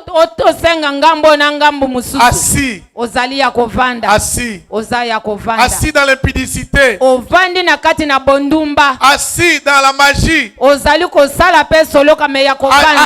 Otosenga ngambo na ngambo mususu. Assis. Ozali ya kovanda. Assis. Oza ya kovanda. Assis dans l'impudicité. Ovandi na kati na bondumba. Assis dans la magie. Ozali kosala pe solo kame ya kovanda.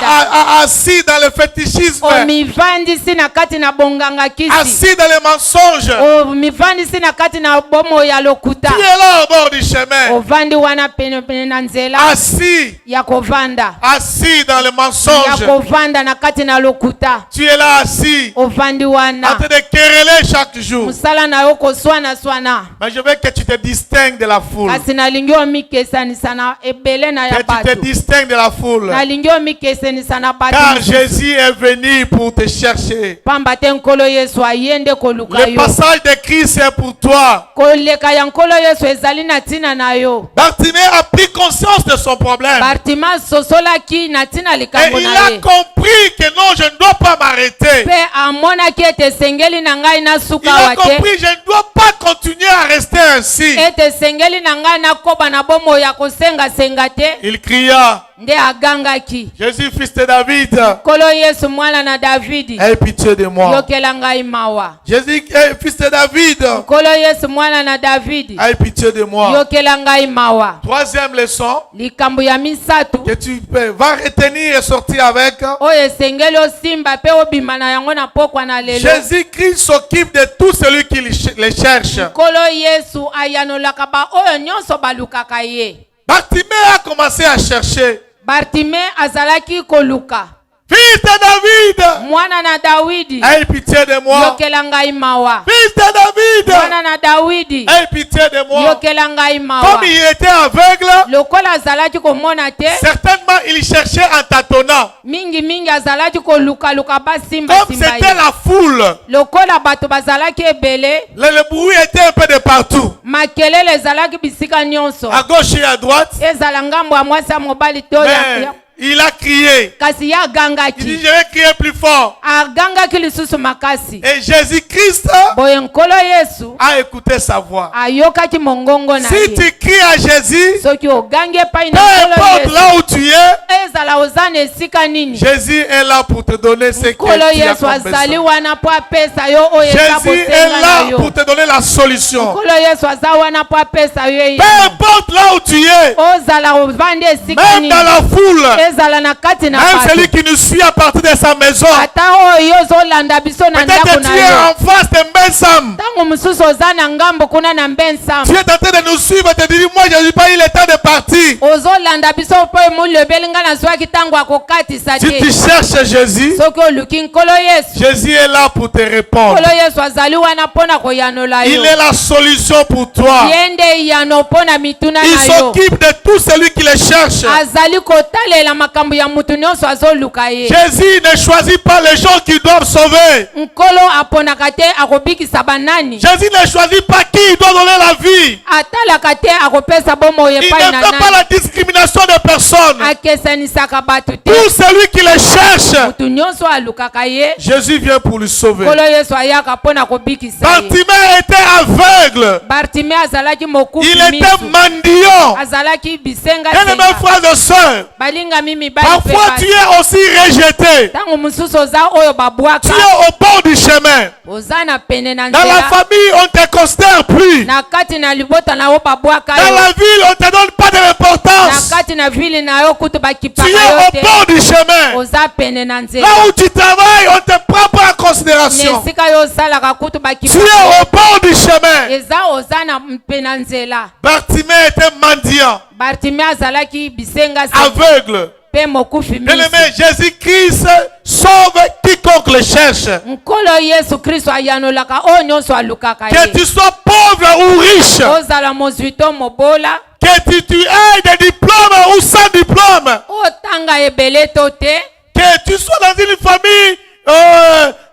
Assis dans le fétichisme. Omivandi si na kati na bonganga kisi. Assis dans les mensonges. Omivandi si na kati na bomo ya lokuta. Tu es là au bord du chemin. Ovandi wana pene pene na nzela. Assis. Ya kovanda. Assis dans les Ya mensonges. kovanda na kati na lokuta. Tu es là assis. Ovandi wana. En train de quereller chaque jour. Musala na yo koswana swana. Mais je veux que tu te distingues de la foule. Kasi nalingi omikesanisa na ebele na ya Que tu te bato. distingues de la foule. Nalingi omikesanisa na bato. Car Jésus est venu pour te chercher. Pamba te nkolo Yesu ayende koluka Le yo. passage de Christ est pour toi. Koleka ya nkolo Yesu ezali na tina na yo. Bartimée a pris conscience de son problème. Bartima sosolaki na tina Et likambo il na a ye. compris que non, je ne dois pas m'arrêter. Pe amonaki ete sengeli na ngai na Il suka a wate. compris que je ne dois pas continuer à rester ainsi. Ete sengeli na ngai na koba na bomo ya kosenga senga te. Il cria, Nde agangaki. Jésus, fils de David, Nkolo Yesu mwana na Davidi. aie pitié de moi. Yokela ngai mawa. Jésus, fils de David, Nkolo Yesu mwana na Davidi. aie pitié de moi. Yokela ngai mawa. Troisième leçon Likambo ya misatu. que tu vas retenir et sortir avec. Oyo esengeli osimba pe obima na yango na pokwa na lelo. Jésus-Christ s'occupe de tout celui qui le cherche. Nkolo Yesu ayanolaka ba oyo nyonso balukaka ye. Bartimée a commencé à chercher. Bartime azalaki koluka. Fils de David, Mwana na Dawidi. aie pitié de moi. Yokela ngai mawa. Fils de David, Mwana na Dawidi. aie pitié de moi. Yokela ngai mawa. Comme il était aveugle, Lokola azalaki komona te. certainement il cherchait en tâtonnant. Mingi azalaki koluka luka basimba Comme simba c'était ye. la foule, Lokola bato bazalaki ebele. le bruit était un peu de partout. Makelele ezalaki bisika nyonso. À gauche et à droite. Ezala ngambo ya mwasi ya mobali to Mais ya. il a crié. Kasi ya Il dit, agangaki. je vais crier plus fort. Agangaki lisusu makasi. Et Jésus-Christ Boye nkolo Yesu a écouté sa voix. ayokaki mongongo na Si ye. tu cries à Jésus, Soki ogangi epai peu na nkolo importe Yesu. là où tu es, Ezala oza na esika nini. Jésus est là pour te donner ce que tu Nkolo as Yesu comme azali besoin. wana po apesa yo oyo eza Jésus est kosenga na là yo. pour te donner la solution. Nkolo Yesu aza wana po apesa yo Peu eyano. importe là où tu es, Ozala ovandi esika même nini. dans la foule, Ezala na kati na même bato. celui qui nous suit à partir de sa maison. Ata oyo ozolanda biso na Peut-être ndako que na tu es yo. en face de Mbensam. Ntango mosusu oza na ngambo kuna na mbensam. Tu es en train de nous suivre et te dire, moi je n'ai pas eu le temps de partir. Ozolanda biso po emolobeli nga nazwaki ntango akokatisa Si tu te. cherches Jésus, Soki oluki nkolo Yesu. Jésus est là pour te répondre. Nkolo Yesu azali wana mpona koyanola yo. Il est la solution pour toi. Ye nde yano mpona mituna Il na yo. s'occupe de tout celui qui le cherche. Azali kotalela makambo ya mutu nyonso azoluka ye. Jésus ne choisit pas les gens qui doivent sauver. Nkolo aponaka te akobiki akobikisa banani. Jésus ne choisit pas qui il doit donner la vie. Atalaka te akopesa bomoi Il ne epai na fait pas nani. la discrimination de personne. Akesanisaka bato te. Pour celui qui le cherche, Mutu nyonso alukaka ye. Jésus vient pour lui sauver. Nkolo Yesu ayaka mpona kobikisa ye. Bartimée était aveugle. Bartime azalaki mokufi Il était miso. mendiant. Azalaki bisenga Et mes frères et sœurs, balingami mibali parfois tu es aussi rejeté. ntango mosusu oza oyo babwaka Tu es au bord du chemin. oza na pene na Dans la nzela famille, on ne te considère plus. na kati na libota na yo babwaka Dans yo la ville, on ne te donne pas de na l'importance. kati na vile na yo kutu Tu bakipaka es yo au te bord du chemin. oza pene na nzela Là où tu travailles, on ne te prend pas en considération. na esika yo osalaka kutu Tu bakipaka es au bord du chemin. eza oza na mpe na nzela. Bartimée était mendiant, Bartime azalaki bisenga aveugle. mpe mokufi Bien miso. aimé, Jésus-Christ sauve quiconque le cherche. nkolo yesu kristo ayanolaka oyo nyonso alukaka Que ye tu sois pauvre ou riche, ozala mozwi to mobola que tu aies des diplômes ou sans diplôme, otanga ebele to te que tu sois dans une famille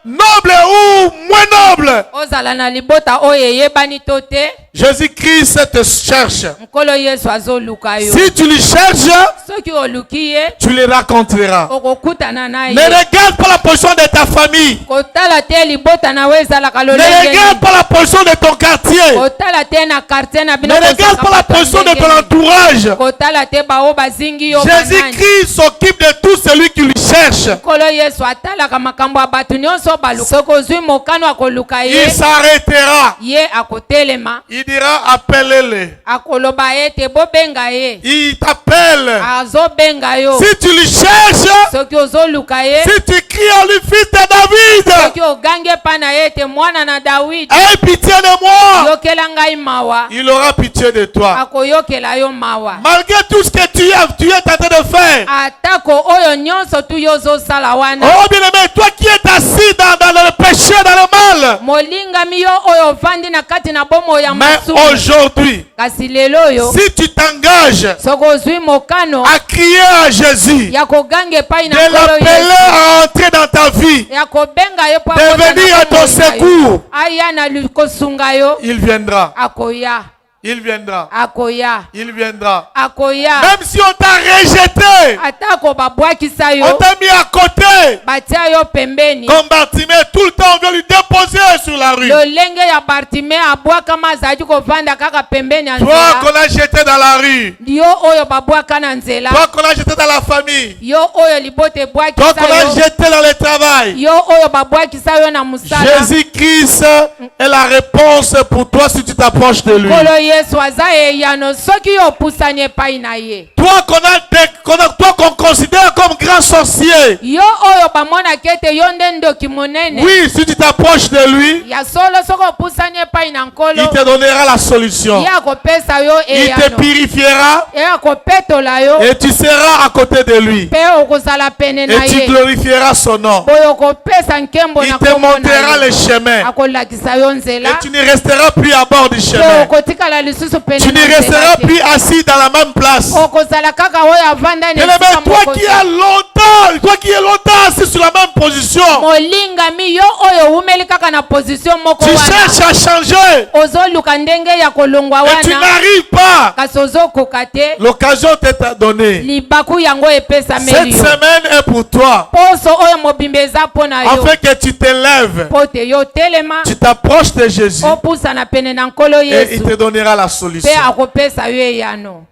noble ou moins noble, ozala na libota oyo eyebani to te Jésus-Christ te cherche. nkolo yesu azoluka yo. Si tu le cherches, soki oluki ye tu le rencontreras. okokutana na Ne ye. regarde pas la position de ta famille. kotala te libota na yo ezalaka Ne lolenge regarde nini. pas la position de ton quartier. kotala te na quartier na Ne bino regarde kozalaka pas la bato ya position de ndenge ton nini. entourage. kotala te baoyo bazingi yo banani. Jésus-Christ s'occupe de tout celui qui lui cherche. nkolo yesu atalaka makambo ya bato nyonso baluka. soki ozwi mokano akoluka Il ye s'arrêtera. ye akotelema Il dira appelez-le. akoloba ete bobenga ye Il t'appelle. azobenga yo. Si tu le cherches, soki ozoluka ye si tu cries à lui, fils de David, soki ogangi epai na ye ete mwana na dawidi aie pitié de moi, yokela ngai mawa il aura pitié de toi. akoyokela yo mawa. Malgré tout ce que tu es en train de faire. atako oyo nyonso tu yo ozosala wana Oh bien-aimé, toi qui es assis dans le péché, dans le mal. molingami yo oyo ovandi na kati na bomo ya Mais masumu. aujourd'hui, kasi lelo oyo si tu t'engages soki ozwi mokano à crier à Jésus, ya koganga epai na de nkolo l'appeler Yesu, à entrer dans ta vie, ya kobenga yo mpo de akota na venir à ton bomoi na yo. secours, aya na kosunga yo il viendra. akoya Il viendra. akoya Il viendra. akoya. Même si on t'a rejeté, atako babwakisa on yo t'a mis à côté, batia yo pembeni comme Bartimée, tout le temps on veut lui déposer sur la rue. lolenge ya bartime abwakama azalaki kovanda kaka pembeni ya Toi nzela qu'on a jeté dans la rue, yo oyo babwaka na nzela toi qu'on a jeté dans la famille, yo oyo libota toi ebwakisa qu'on a yo jeté dans le travail. yo oyo babwakisa yo na mosala. Jésus-Christ est la réponse pour toi si tu t'approches de lui. nkolo yesu aza eyano soki yo opusani epai na ye. Toi qu'on considère comme grand sorcier. yo oyo bamonaki ete yo nde ndoki monene. Oui, si tu t'approches de lui, ya solo soki opusani epai na nkolo il te donnera la solution. ye akopesa yo Il te eyano purifiera ye akopetola yo et tu seras à côté de lui. mpe okozala pene na Et tu ye glorifieras son nom. boyo okopesa nkembo Il na te kombo montrera na le ye chemin. akolakisa yo nzela Et tu ne resteras plus à bord du mpe chemin. okotikala lisusu pene Tu ne na nzela resteras te. plus assis dans la même place. okozala kaka oyo avanda na Bien-aimé, esika toi moko qui te. es longtemps assis sur la même position, molingami yo oyo owumeli kaka na position moko tu wana cherches à changer ozoluka ndenge ya kolongwa et tu wana n'arrives pas. kasi ozokoka te L'occasion t'est donnée. libaku yango epesameli Cette yo semaine est pour toi. poso oyo mobimba eza mpo na yo Afin que tu t'élèves, mpo te yo telema tu t'approches de Jésus opusana pene na nkolo et il yesu te donnera la mpe solution. akopesa yo eyano.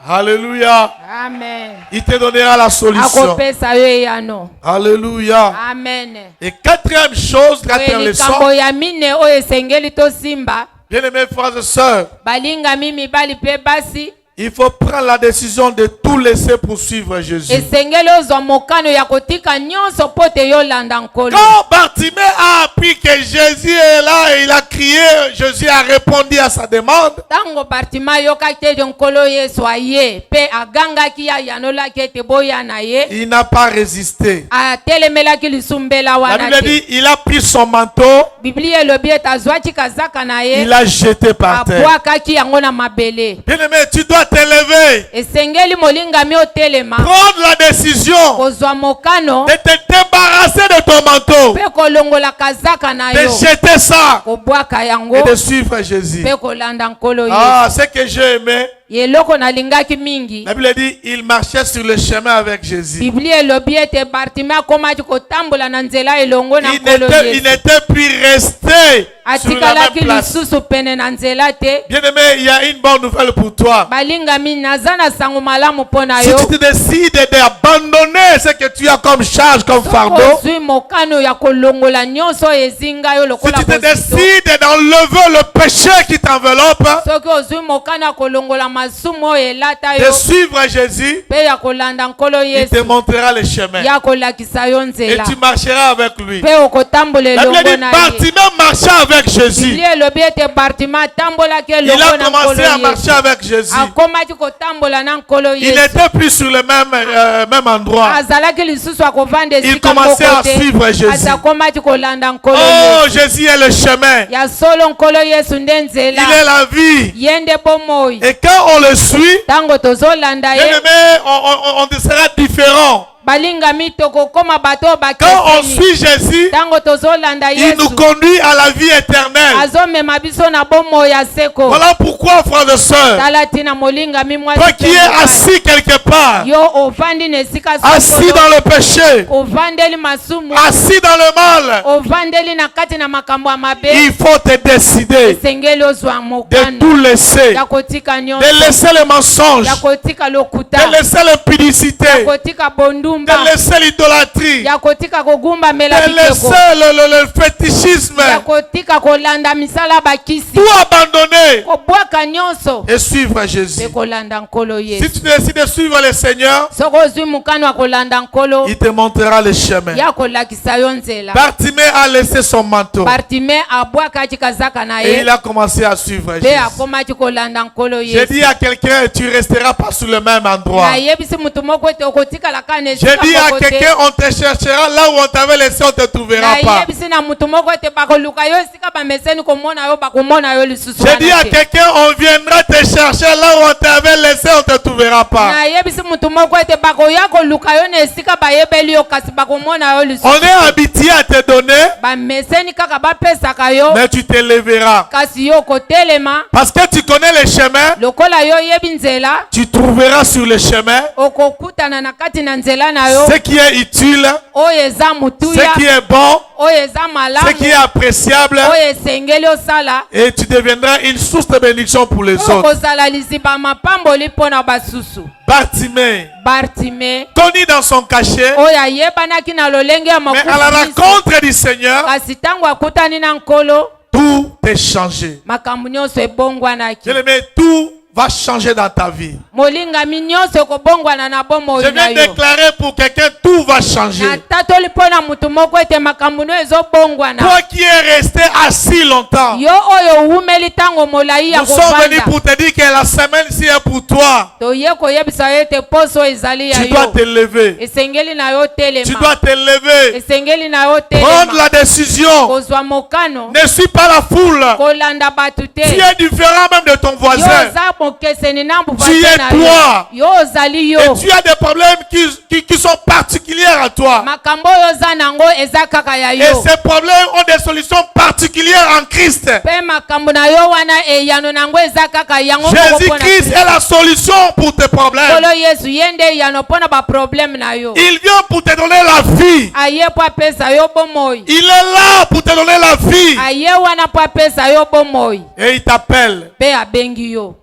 Alléluia. Amen. Il te donnera la solution. akopesa yo eyano. Alléluia. Amen. Et quatrième chose, quatrième likambo leçon, ya mine oyo esengeli tosimba bien-aimés frères et sœurs, balingami mibali mpe basi il faut prendre la décision de tout laisser pour suivre Jésus. esengeli ozwa mokano ya kotika nyonso mpo te yolanda nkolo. Quand Bartimée a appris que Jésus est là et il a crié, je Jésus a répondu à sa demande, Tango Bartima yokaki ete nkolo Yesu aye pe agangaki ya yanolaki ete boya na ye. il n'a pas résisté. Atelemelaki lisumbela La wana Bible te. dit, il a pris son manteau, Biblia elobi ete azwaki kazaka na ye. il l'a jeté par terre. Abwakaki yango na mabele. Bien-aimé, tu dois t'élever. Esengeli molingami otelema. Prendre la décision Kozwa mokano de te débarrasser de ton manteau, pe kolongola kazaka na de yo. jeter ça Kobwaka yango et de suivre Jésus. pe kolanda nkolo Yesu. Ah, ce que j'ai aimé, Yeloko nalingaki mingi. la Bible dit, il marchait sur le chemin avec Jésus. Biblia elobi ete Bartima akomaki kotambola na nzela elongo na Il nkolo il Yesu. n'était plus resté sur la Atikalaki même place. lisusu pene na nzela te. Bien-aimé, il y a une bonne nouvelle pour toi. Balingami naza na sango malamu mpona Si yo. tu te décides d'abandonner ce que tu as comme charge, comme fardeau, Ozwi mokano ya kolongola nyonso ezinga yo si lokola tu te bozito. décides d'enlever le péché qui t'enveloppe, Soki ozwi mokano ya kolongola masumu oyo elata de yo suivre Jésus, pe ya kolanda nkolo il te Yesu montrera le chemin. ya kolakisa yo Et nzela tu marcheras avec lui. pe okotambola La Bible elongo dit, na ye. Bartimée marcha avec Jésus. Biblia elobi ete Bartima atambolaki Il elongo a na commencé à nkolo marcher Yesu. avec Jésus. Akomaki kotambola na nkolo Il Yesu. n'était plus sur le même endroit. Azalaki lisusu akovanda Il esika commençait moko à te. suivre Jésus. Kasi akomaki kolanda nkolo Oh, Yesu. Jésus est le chemin. Ya solo nkolo Yesu nde Il nzela est la vie. ye nde bomoi. Et quand on le suit, Ntango tozolanda ye bien-aimé, on sera différent. balingami tokokoma bato oyo Quand on bakeseni. suit Jésus, Ntango tozolanda il nous Yesu conduit à la vie éternelle. azomema biso na bomoi ya seko. Voilà pourquoi, frères et sœurs, Tala tina molingami mwasi toi qui pe es mobali. assis quelque part, Yo ovandi na esika assis sokolo. dans le péché, Ovandeli masumu. assis dans le mal, Ovandeli na kati na makambo ya mabe. il faut te décider Esengeli ozwa de mokano tout laisser, ya kotika de nyonso laisser les mensonges, ya kotika lokuta de laisser l'impudicité, ya kotika bondumba de laisser l'idolâtrie, ya kotika kogumbamela de laisser biteko le fétichisme, ya kotika kolanda misala bakisi tout abandonner kobwaka nyonso et suivre Jésus. pe kolanda nkolo Si Yesu. tu décides de suivre le Seigneur, Soki ozwi mokano ya kolanda nkolo il te montrera le chemin. ya kolakisa yo nzela. Bartimée a laissé son manteau Bartime abwakaki kazaka na et ye il a commencé à suivre pe Jésus. akomaki kolanda nkolo J'ai Yesu. dit à quelqu'un, tu ne resteras pas sur le même endroit. nayebisi mutu moko ete okotikala kaka na J'ai esika dit à moko te. quelqu'un, on te cherchera là où on t'avait laissé, on ne te trouvera pas. nayebisi na mutu moko ete bakoluka yo esika bameseni komona yo bakomona yo lisusu J'ai dit à wana te. quelqu'un, on viendra te chercher là où on t'avait laissé, on ne te trouvera pas. nayebisi mutu moko ete bakoya koluka yo na esika bayebeli yo kasi bakomona yo On lisusu est habitué à te donner, bameseni kaka bapesaka yo mais tu t'élèveras. kasi yo kotelema Parce que tu connais le chemin, lokola yo oyebi nzela tu trouveras sur le chemin okokutana na kati na nzela na yo ce qui est utile, oyo eza ce mutuya qui est bon, oyo eza ce malamu qui est appréciable, oyo esengeli osala et tu deviendras une source de bénédiction pour les autres. okozala liziba mapamboli mpo na basusu. Bartimée, Bartime connu dans son cachet, oyo ayebanaki na lolenge ya mais à la makusu rencontre du Seigneur, kasi ntango akutani na nkolo tout est changé. makambo nyonso ebongwanaki. Bien-aimé, tout va changer dans ta vie. molingami nyonso ekobongwana na Je bomoi na viens yo. déclarer pour quelqu'un, tout va changer. natatoli mpo na mutu moko ete makambo no ezobongwana. Toi qui es resté assis longtemps, yo oyo owumeli ntango molai ya nous sommes venus kovanda pour te dire que la semaine-ci est pour toi. toye koyebisa yo ete poso ezali ya Tu dois yo te lever. esengeli na yo Tu telema dois te lever. esengeli na yo Prendre telema la décision. kozwa mokano Ne suis pas la foule. kolanda bato te. Tu es différent même de ton yo voisin. oza mokeseni na Tu mbuvaze es na toi. yo ozali yo Et tu as des problèmes qui sont particuliers à toi. makambo oyo oza nango eza kaka ya Et yo ces problèmes ont des solutions particulières en Christ. mpe makambo na yo wana eyano nango eza kaka yango moko mpo na Jésus-Christ Kristo. est la solution pour tes problèmes. nkolo yesu ye nde eyano mpo na baproblème na yo Il vient pour te donner la vie. aye mpo apesa yo bomoi Il est là pour te donner la vie. aye wana mpo apesa yo bomoi Et il t'appelle. mpe abengi yo.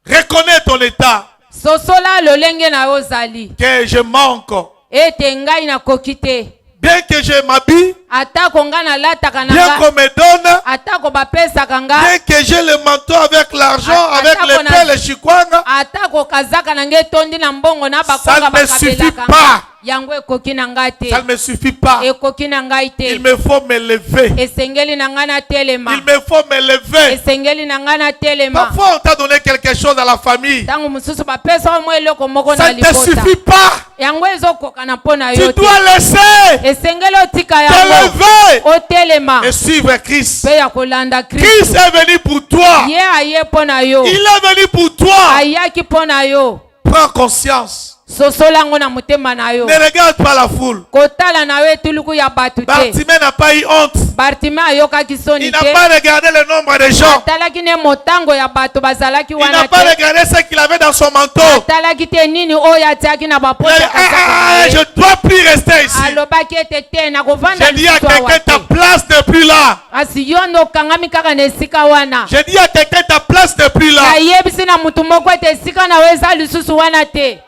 Reconnais ton état. sosola lolenge na yo ozali Que je manque. ete ngai nakoki te Bien que je m'habille. atako ngai nalataka na Bien ngai qu'on me donne. atako bapesaka Bien ngai que j'ai le manteau avec l'argent, avec l'épée, le chikwanga. atako kazaka na ngai etondi na mbongo na Ça bakonga ne suffit bakabelaka pas. yango ekoki na ngai te Ça ne me suffit pas. ekoki na ngai te Il me faut me lever. esengeli na ngai natelema Il me faut me lever. esengeli na ngai natelema Parfois, on t'a donné quelque chose à la famille. ntango mosusu bapesa mwa eloko moko Ça na ne te libota suffit pas. yango ezokoka na mpo na Tu yo te dois laisser, esengeli otika te yango lever otelema et suivre Christ. mpe ya kolanda Christ kristo est venu pour toi. ye aye mpo na yo Il est venu pour toi. ayaki mpo na yo Prends conscience. sosola yango na motema na yo Ne regarde pas la foule. kotala na yo etuluku ya bato te Bartimée n'a pas eu honte. bartime ayokaki soni Il n'a te pas regardé le nombre de gens. atalaki ne motango ya bato bazalaki Il n'a wana pas te regardé ce qu'il avait dans son manteau. atalaki te nini oyo atiaki na Il a dit, baposa je ne dois plus rester ici. alobaki ete te nakovanda J'ai dit à lisusu awa quelqu'un, ta te place n'est plus là. kasi yo nde okangami kaka na esika wana J'ai dit à quelqu'un, ta place n'est plus là. nayebisi na mutu moko ete esika na yo eza lisusu wana te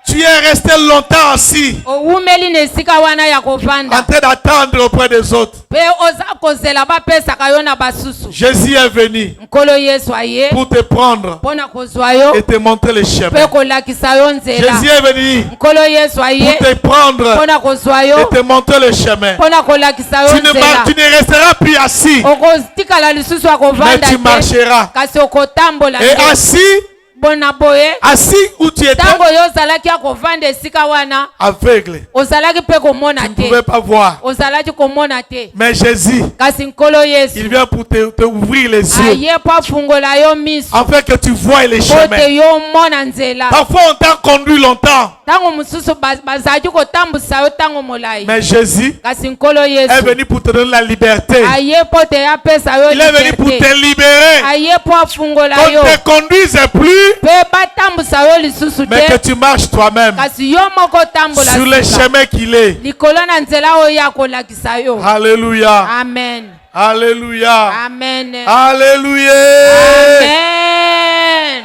Tu es resté longtemps assis, owumeli na esika wana ya en kovanda train d'attendre auprès des autres. mpe oza kozela bapesaka yo na basusu Jésus est venu nkolo yesu aye pour te prendre mpo na kozwa yo et te montrer le mpe chemin. kolakisa yo nzela Jésus est venu nkolo yesu aye pour te prendre mpo na kozwa yo et te montrer le chemin. mpo na kolakisa yo nzela Tu ne resteras plus assis, okotikala lisusu ya mais kovanda tu te marcheras. kasi okotambola Et te assis, bona boye assis où tu étais, ntango yo ozalaki ya kovanda esika wana aveugle. ozalaki mpe komona Tu ne te pouvais pas voir. ozalaki komona te Mais Jésus, kasi nkolo yesu il vient pour te ouvrir les yeux, aye mpo afungola yo miso afin que tu vois les mpo chemins. te yo omona nzela Parfois, on t'a conduit longtemps, ntango mosusu bazalaki kotambusa yo ntango molai mais Jésus kasi nkolo est yesu venu pour te donner la liberté. aye mpo te apesa yo Il est venu pour liberté te libérer. aye mpo afungola Qu'on yo ne te conduise plus, mpe batambusa yo lisusu mais que te tu marches toi-même kasi yo moko otambola sur le sika chemin qu'il est. likolo na nzela oyo ya kolakisa yo Alléluia. amen Alléluia. amen Alléluia. amen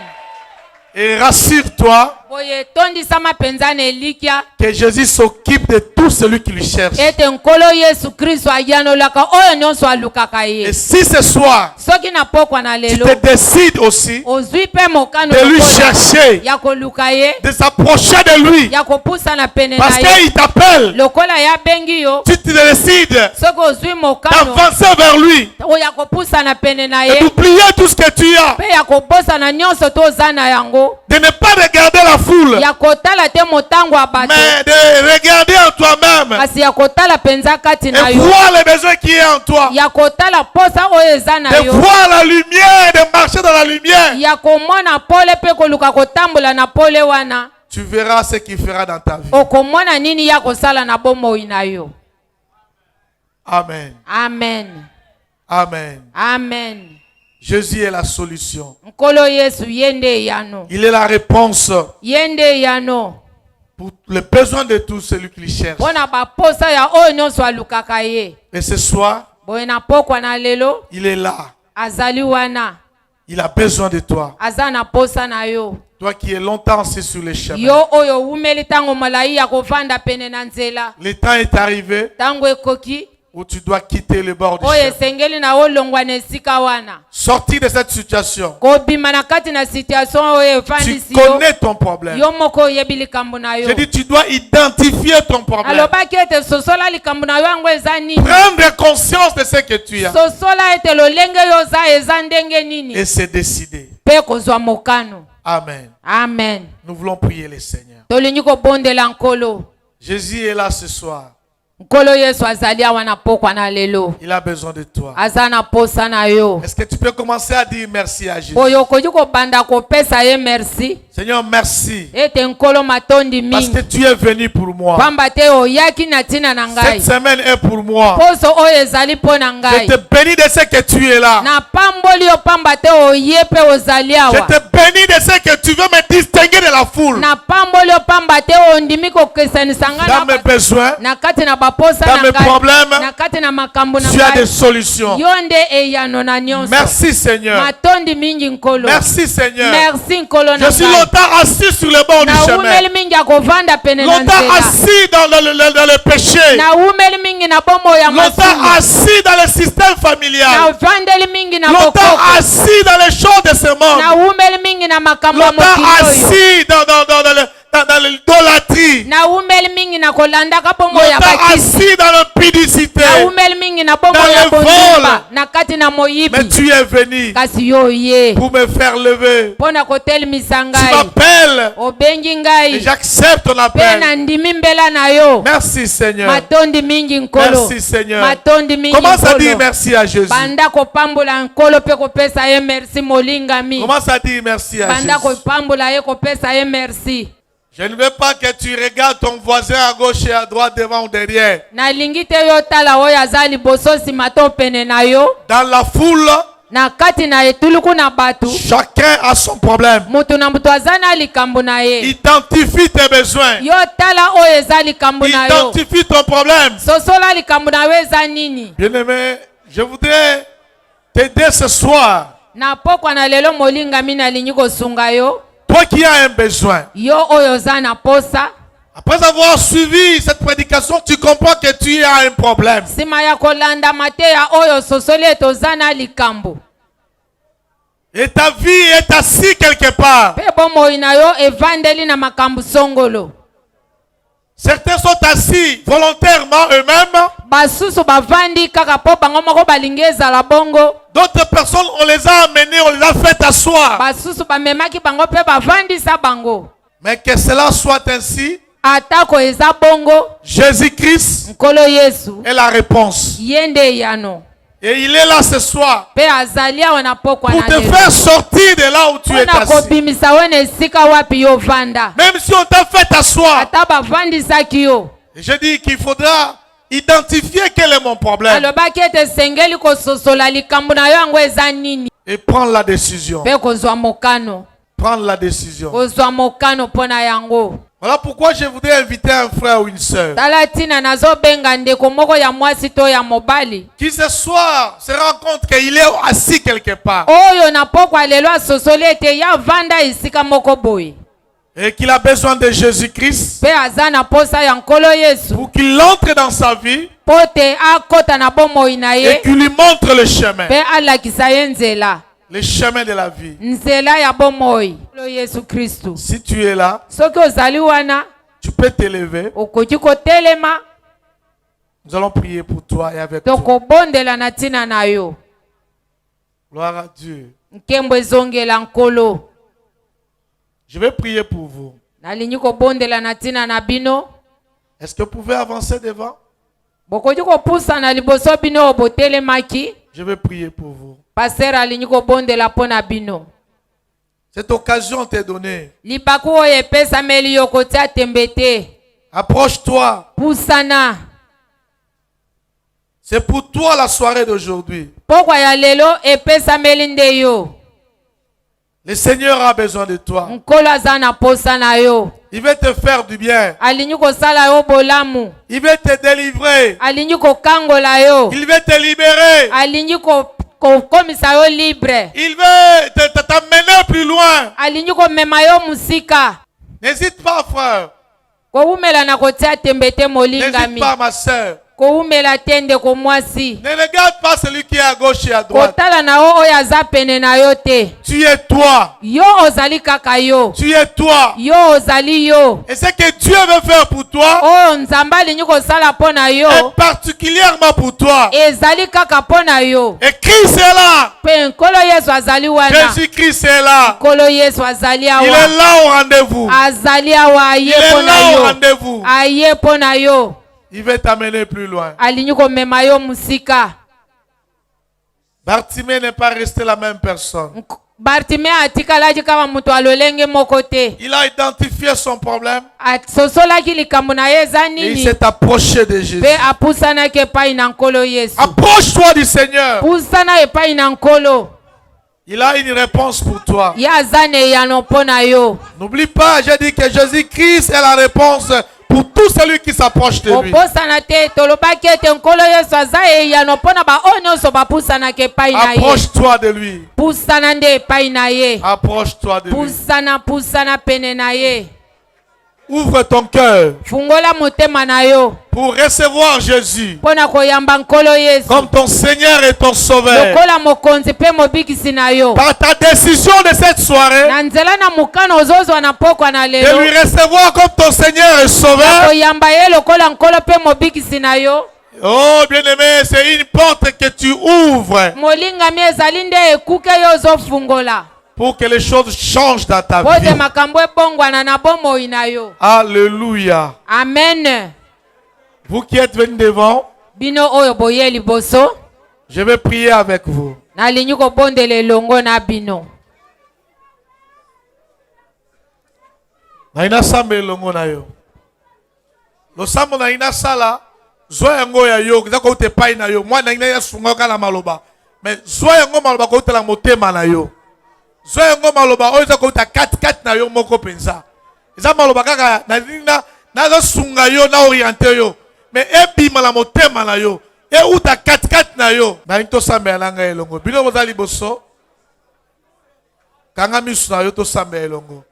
Et rassure-toi boye tondisama mpenza na elikya que Jésus s'occupe de tout celui qui lui cherche. ete nkolo yesu kristo ayanolaka oyo nyonso alukaka Et ye si ce soir, soki na pokwa na tu lelo te décides aussi ozwi mpe mokano de lui lokola chercher, ya koluka ye de s'approcher de lui, ya kopusana pene na parce ye qu'il t'appelle, lokola ya bengi yo tu te décides soki ozwi mokano d'avancer vers lui ya kopusana pene na et ye d'oublier tout ce que tu as, mpe ya kobosana nyonso to oza na yango de ne pas regarder la foule, ya kotala te motango ya bato mais de regarder en toi-même kasi ya kotala mpenza kati na et yo voir les besoins qui est en toi, ya kotala posa oyo eza na de yo voir la lumière, de marcher dans la lumière. ya komona pole mpe koluka kotambola na pole wana Tu verras ce qu'il fera dans ta vie. okomona nini ya kosala na bomoi na yo Amen. amen Amen. amen Jésus est la solution. nkolo yesu ye nde eyano Il est la réponse ye nde eyano pour les besoins de tout celui qui le cherche. mpo na baposa ya oyo nyonso alukaka ye Et ce soir, boye na pokwa na lelo il est là. azali wana Il a besoin de toi. aza na posa na yo Toi qui es longtemps assis sur les chemins. yo oyo owumeli ntango molai ya kovanda pene na nzela Le temps est arrivé ntango ekoki où tu dois quitter le bord du oyo chemin. esengeli na olongwa na esika wana Sortir de cette situation. kobima na kati na situation oyo Tu efandisi yo connais ton problème. yo moko oyebi likambo na yo Je dis, tu dois identifier ton problème. alobaki ete sosola likambo na yo yango eza nini Prendre conscience de ce que tu as. sosola ete lolenge yo oza eza ndenge nini Et se décider. mpe kozwa mokano Amen. amen Nous voulons prier le Seigneur. tolingi kobondela nkolo Jésus est là ce soir. nkolo yesu azali awa na pokwa na lelo Il a besoin de toi. aza na posa na yo Est-ce que tu peux commencer à dire merci à Jésus? oyo okoki kobanda kopesa ye merci Seigneur, merci. ete nkolo matondi Parce que mingi tu es venu pour moi. pamba te oyaki na ntina na ngai Cette semaine est pour moi. poso oyo ezali mpo na Je ngai te bénis de ce que tu es là. na pamboli yo pamba te oye mpe ozali Je awa te bénis de ce que tu veux me distinguer de la foule. na pamboli yo pamba te ondimi kokesanisa ngai Dans mes besoins, na kati na baposa dans na mes ngai problèmes, na kati na makambo na tu as des ngai solutions. yo nde eyano na nyonso Merci Seigneur. matondi mingi nkolo Merci Seigneur. merci nkolo na Je suis ngai longtemps assis sur le bord du nawumeli chemin. mingi ya kovanda pene na Longtemps nzela assis dans le péché. nawumeli mingi na bomoi ya Longtemps masumu assis dans le système familial. navandeli mingi na Longtemps bokoko assis dans les choses de ce monde. nawumeli mingi na makambo ya Longtemps mokili oyo assis dans l'idolâtrie. na umeli mingi na kolandaka bongo ya Longtemps bakisi assis dans l'opidicité. na umeli mingi na bongo Dans ya le bondimba vol. na kati na Mais moyibi tu es venu kasi yo ye pour me faire lever. mpo na kotelemisa Tu ngai m'appelles obengi et ngai j'accepte ton mpe appel. na ndimi mbela na yo Merci Seigneur. matondi mingi nkolo Merci Seigneur. matondi mingi Commence à dire nkolo merci à Jésus. banda kopambola nkolo mpe kopesa ye merci molingami Commence à dire merci à banda Jésus. kopambola ye kopesa ye merci Je ne veux pas que tu regardes ton voisin à gauche et à droite, devant ou derrière. nalingi te yo tala oyo aza liboso nsima to pene na yo Dans la foule, na kati na etuluku na bato chacun a son problème. mutu na mutu aza na likambo na ye Identifie tes besoins. yo tala oyo eza likambo na yo Identifie ton problème. sosola likambo na yo eza nini Bien-aimé, je voudrais t'aider ce soir. na pokwa na lelo molingami nalingi kosunga yo Toi qui as un besoin. yo oyo oza na posa Après avoir suivi cette prédication, tu comprends que tu as un problème. nsima ya kolanda mateya oyo sosoli ete oza na likambo Et ta vie est assise quelque part. mpe bomoi na yo evandeli na makambo songolo Certains sont assis volontairement eux-mêmes. basusu bavandi kaka mpo bango moko balingi ezala bongo D'autres personnes, on les a amenés, on les a fait asseoir. basusu bamemaki bango mpe bavandisa bango Mais que cela soit ainsi, atako eza bongo Jésus-Christ nkolo yesu est la réponse. ye nde yano Et il est là ce soir mpe azali awa na pokwa pour na te lelo faire sortir de là où tu es mpona assis. kobimisa we na esika wapi yo vanda Même si on t'a fait asseoir, ata bavandisaki yo je dis qu'il faudra identifier quel est mon problème alobaki ete esengeli kososola likambo na yo yango eza nini et prendre la décision. mpe kozwa mokano Prendre la décision. kozwa mokano mpo na yango Voilà pourquoi je voudrais inviter un frère ou une sœur tala ntina nazobenga ndeko moko ya mwasi to ya mobali qui ce soir se rend compte qu'il est assis quelque part oyo na pokwa lelo asosoli ete ya vanda esika moko boye et qu'il a besoin de Jésus-Christ mpe aza na posa ya nkolo yesu pour qu'il entre dans sa vie mpo te akota na bomoi na et ye qu'il lui montre le chemin. mpe alakisa ye nzela Le chemin de la vie. nzela ya bomoi nkolo yesu kristu Si tu es là, soki ozali wana tu peux t'élever. okoki kotelema Nous allons prier pour toi et avec toi. tokobondela na ntina na yo Gloire à Dieu. nkembo ezongela nkolo Je vais prier pour vous. nalingi kobondela na ntina na bino Est-ce que vous pouvez avancer devant? bokoki kopusana liboso bino oyo botelemaki Je vais prier pour vous. paster alingi kobondela mpo na bino Cette occasion t'est donnée. libaku oyo epesameli yo kotia tembe te Approche-toi. pusana C'est pour toi la soirée d'aujourd'hui. pokwa ya lelo epesameli nde yo Le Seigneur a besoin de toi. nkolo aza na posa na yo Il veut te faire du bien. alingi kosala yo bolamu Il veut te délivrer. alingi kokangola yo Il veut te libérer. alingi kokomisa yo libre Il veut t'amener plus loin. alingi komema yo musika N'hésite pas, frère. kowumela na kotia tembe te N'hésite molingami pas, ma soeur. kowumela te ndeko mwasi Ne regarde pas celui qui est à gauche et à droite. kotala na yo oyo aza pene na yo te Tu es toi. yo ozali kaka yo Tu es toi. yo ozali yo Et ce que Dieu veut faire pour toi oyo nzambe alingi kosala mpo na yo est particulièrement pour toi. ezali kaka mpo na yo Et Christ est là. mpe nkolo yesu azali wana Jésus-Christ est là. nkolo yesu azali Il est awa là au rendez-vous. azali awa aye Il mpo est na là au yo rendez-vous. aye mpo na yo Il veut t'amener plus loin. alingi komema yo musika Bartimée n'est pas resté la même personne. bartime atikalaki kaka moto alolenge moko te Il a identifié son problème asosolaki likambo na ye eza et il nini s'est approché de Jésus. mpe apusanaki epai na nkolo yesu Approche-toi du Seigneur. pusana epai na nkolo Il a une réponse pour toi. ye aza na eyano mpo na yo N'oublie pas, j'ai dit que Jésus-Christ est la réponse pour tout celui qui s'approche de lui. kopusana te tolobaki ete nkolo yesu aza eyano mpo na baoyo nyonso bapusanaka epai na ye Approche-toi de lui. pusana nde epai na ye Approche-toi de lui. pusana pene na ye Ouvre ton cœur fungola motema na yo pour recevoir Jésus mpona koyamba nkolo Yesu comme ton Seigneur et ton Sauveur. lokola mokonzi mpe mobikisi na yo. Par ta décision de cette soirée, na nzela na mukana ozozwa na pokwa na de lelo lui recevoir comme ton Seigneur et Sauveur. koyamba ye lokola nkolo mpe mobikisi na yo. Oh bien-aimé, c'est une porte que tu ouvres molingami ezali nde ekuke yo ozofungola pour que les choses changent dans ta pote vie. makambo ebongwana na bomoi na yo. Alléluia. Amen. Vous qui êtes venus devant, bino oyo boye liboso je vais prier avec vous. nalingi kobondela elongo na bino. Naina samba elongo na yo. Lo sambo na ina sala zwa yango ya yo za ko te pai na yo. Mwa na ina ya sunga kala maloba. Mais zwa yango maloba ko tela motema na yo. Zwa yango maloba oyo za ko ta kat na yo moko penza. Eza maloba kaka na nina na za sunga yo na orienter yo. Mais ebima la motema na yo. E uta kat na yo. Na into samba elanga elongo. Bino bozali boso. Kanga misu na yo to samba elongo.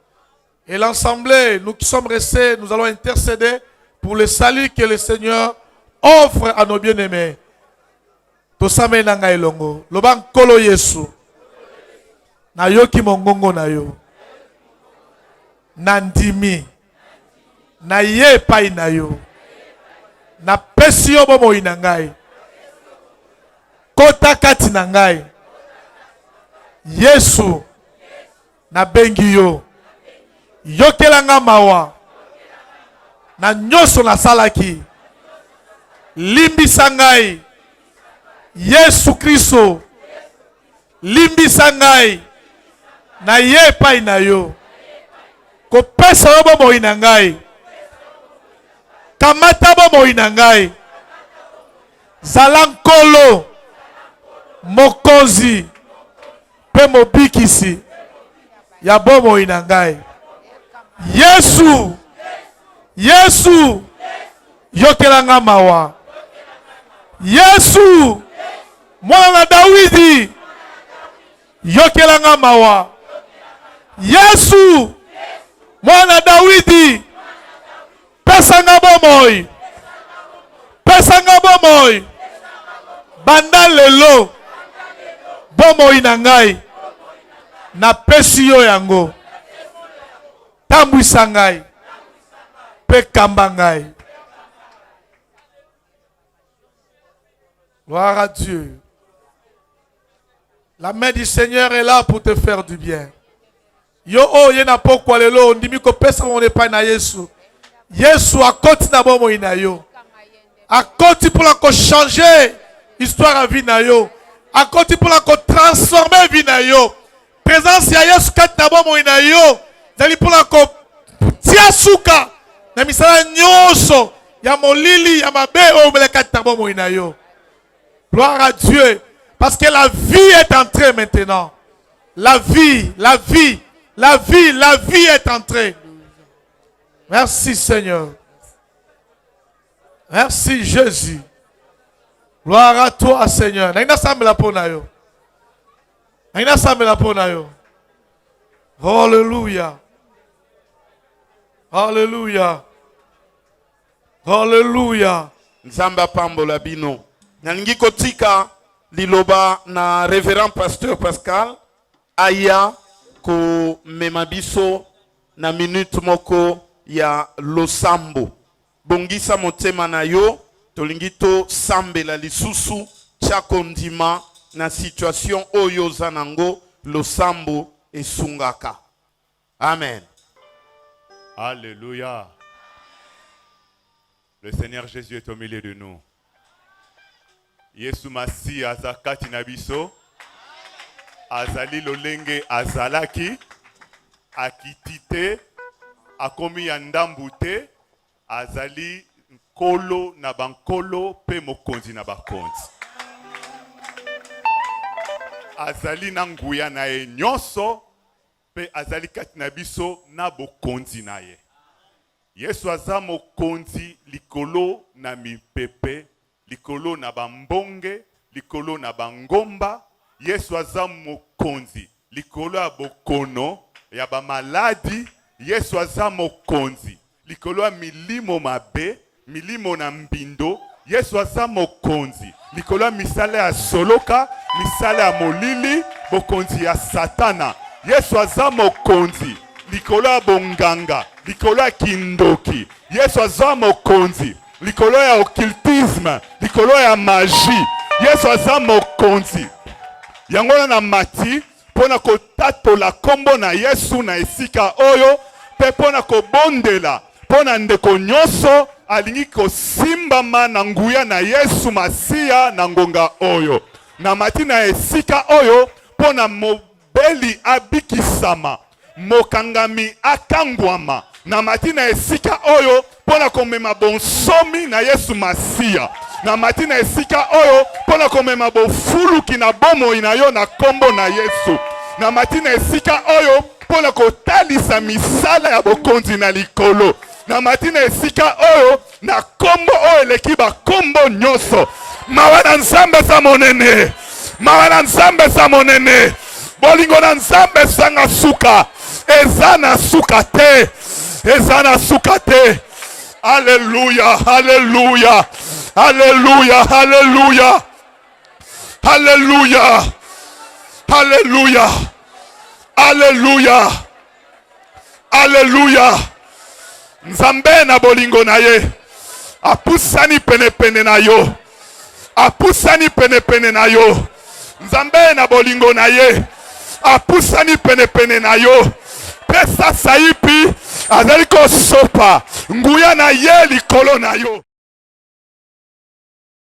Et l'Assemblée, nous qui sommes restés, nous allons intercéder pour le salut que le Seigneur offre à nos bien-aimés. Tosame nanga elongo. Loban kolo Yesu. Na yo ki mongongo na yo. Nandimi. Na ye pai na yo. Na pesi yo bomo inangai. Kota kati nangai. Yesu. Na bengi yo. Yokelanga mawa na nyoso na salaki limbisa ngai Yesu Kristo limbisa ngai na ye pai na yo kopesa yo bomoi na ngai kamata bomoi na ngai zala nkolo mokonzi pe mobikisi ya bomoi na ngai Yesu, Yesu, yokelanga mawa. Yesu, mwana na Dawidi, yokelanga mawa. Yesu, mwana na Dawidi, pesanga bomoi, pesanga bomoi. Banda lelo, bomoi na ngai, na pesi yo yango. Tambwisa ngai pe kamba ngai. Gloire à Dieu. La main du Seigneur est là pour te faire du bien. Yo o yena pokwa lelo ndimi ko pesa mo nepa na Yesu. Yesu akoti na bomo ina yo. Akoti pour la ko changer histoire à vie na yo. Akoti pour la ko transformer vie na yo. Présence ya Yesu kat na bomo ina yo. Zali pula ko tia suka na misala nyoso ya molili ya mabe o beleka tabomo ina yo. Gloire à Dieu parce que la vie est entrée maintenant. La vie est entrée. Merci Seigneur. Merci Jésus. Gloire à toi Seigneur. Naina sambela pona yo. Naina sambela pona yo. Alléluia. Alléluia. Alléluia. Nzamba pambola bino. Nalingi kotika liloba na révérend pasteur Pascal aya ko memabiso na minute moko ya losambo. Bongisa motema na yo tolingi to sambela lisusu chako ndima na situation oyo zanango losambo esungaka. Amen. Alléluia. Le Seigneur Jésus est au milieu de nous. Yesu Masi azakati nabiso. Azali lolenge azalaki. Akitite. Akomi yandambute. Azali nkolo na bankolo pe mokonzi na bakonzi. Azali na nguya na ye nyonso. Pe azali kati na biso na bokonzi na ye. Yesu aza mokonzi likolo na mipepe, likolo na bambonge, likolo na bangomba. Yesu aza mokonzi likolo ya bokono, ya ba maladi. Yesu aza mokonzi likolo ya milimo mabe, milimo na mbindo. Yesu aza mokonzi likolo ya misala ya soloka, misala ya molili, bokonzi ya satana. Yesu aza mokonzi likolo ya bonganga, likolo ya kindoki. Yesu aza mokonzi likolo ya occultisme, likolo ya magie. Yesu aza mokonzi. Yango na mati pona kotatola kombo na Yesu na esika oyo, pe pona kobondela pona ndeko nyonso alingi kosimbama na nguya na Yesu Masiya na ngonga oyo. Na mati na esika oyo pona mobeli abikisama, mokangami akangwama. Na mati na esika oyo pona komema bonsomi na Yesu Masiya. Na mati na esika oyo pona komema bofuluki na bomo ina yo na kombo na Yesu. Na mati na esika oyo pona kotalisa misala ya bokonzi na likolo. Na mati na esika oyo na kombo oyo eleki ba kombo nyonso. Mawa na Nzambe za monene, mawa na Nzambe za monene, bolingo na Nzambe sanga suka, eza na suka te, eza na suka te. Alléluia, alléluia, alléluia, alléluia, alléluia, alléluia, alléluia, alléluia. Nzambe na bolingo na ye apusani pene na yo, apusani pene na yo. Nzambe na bolingo na ye apusani pene na yo. Pesa saipi azali ko sopa nguya na ye likolo na yo.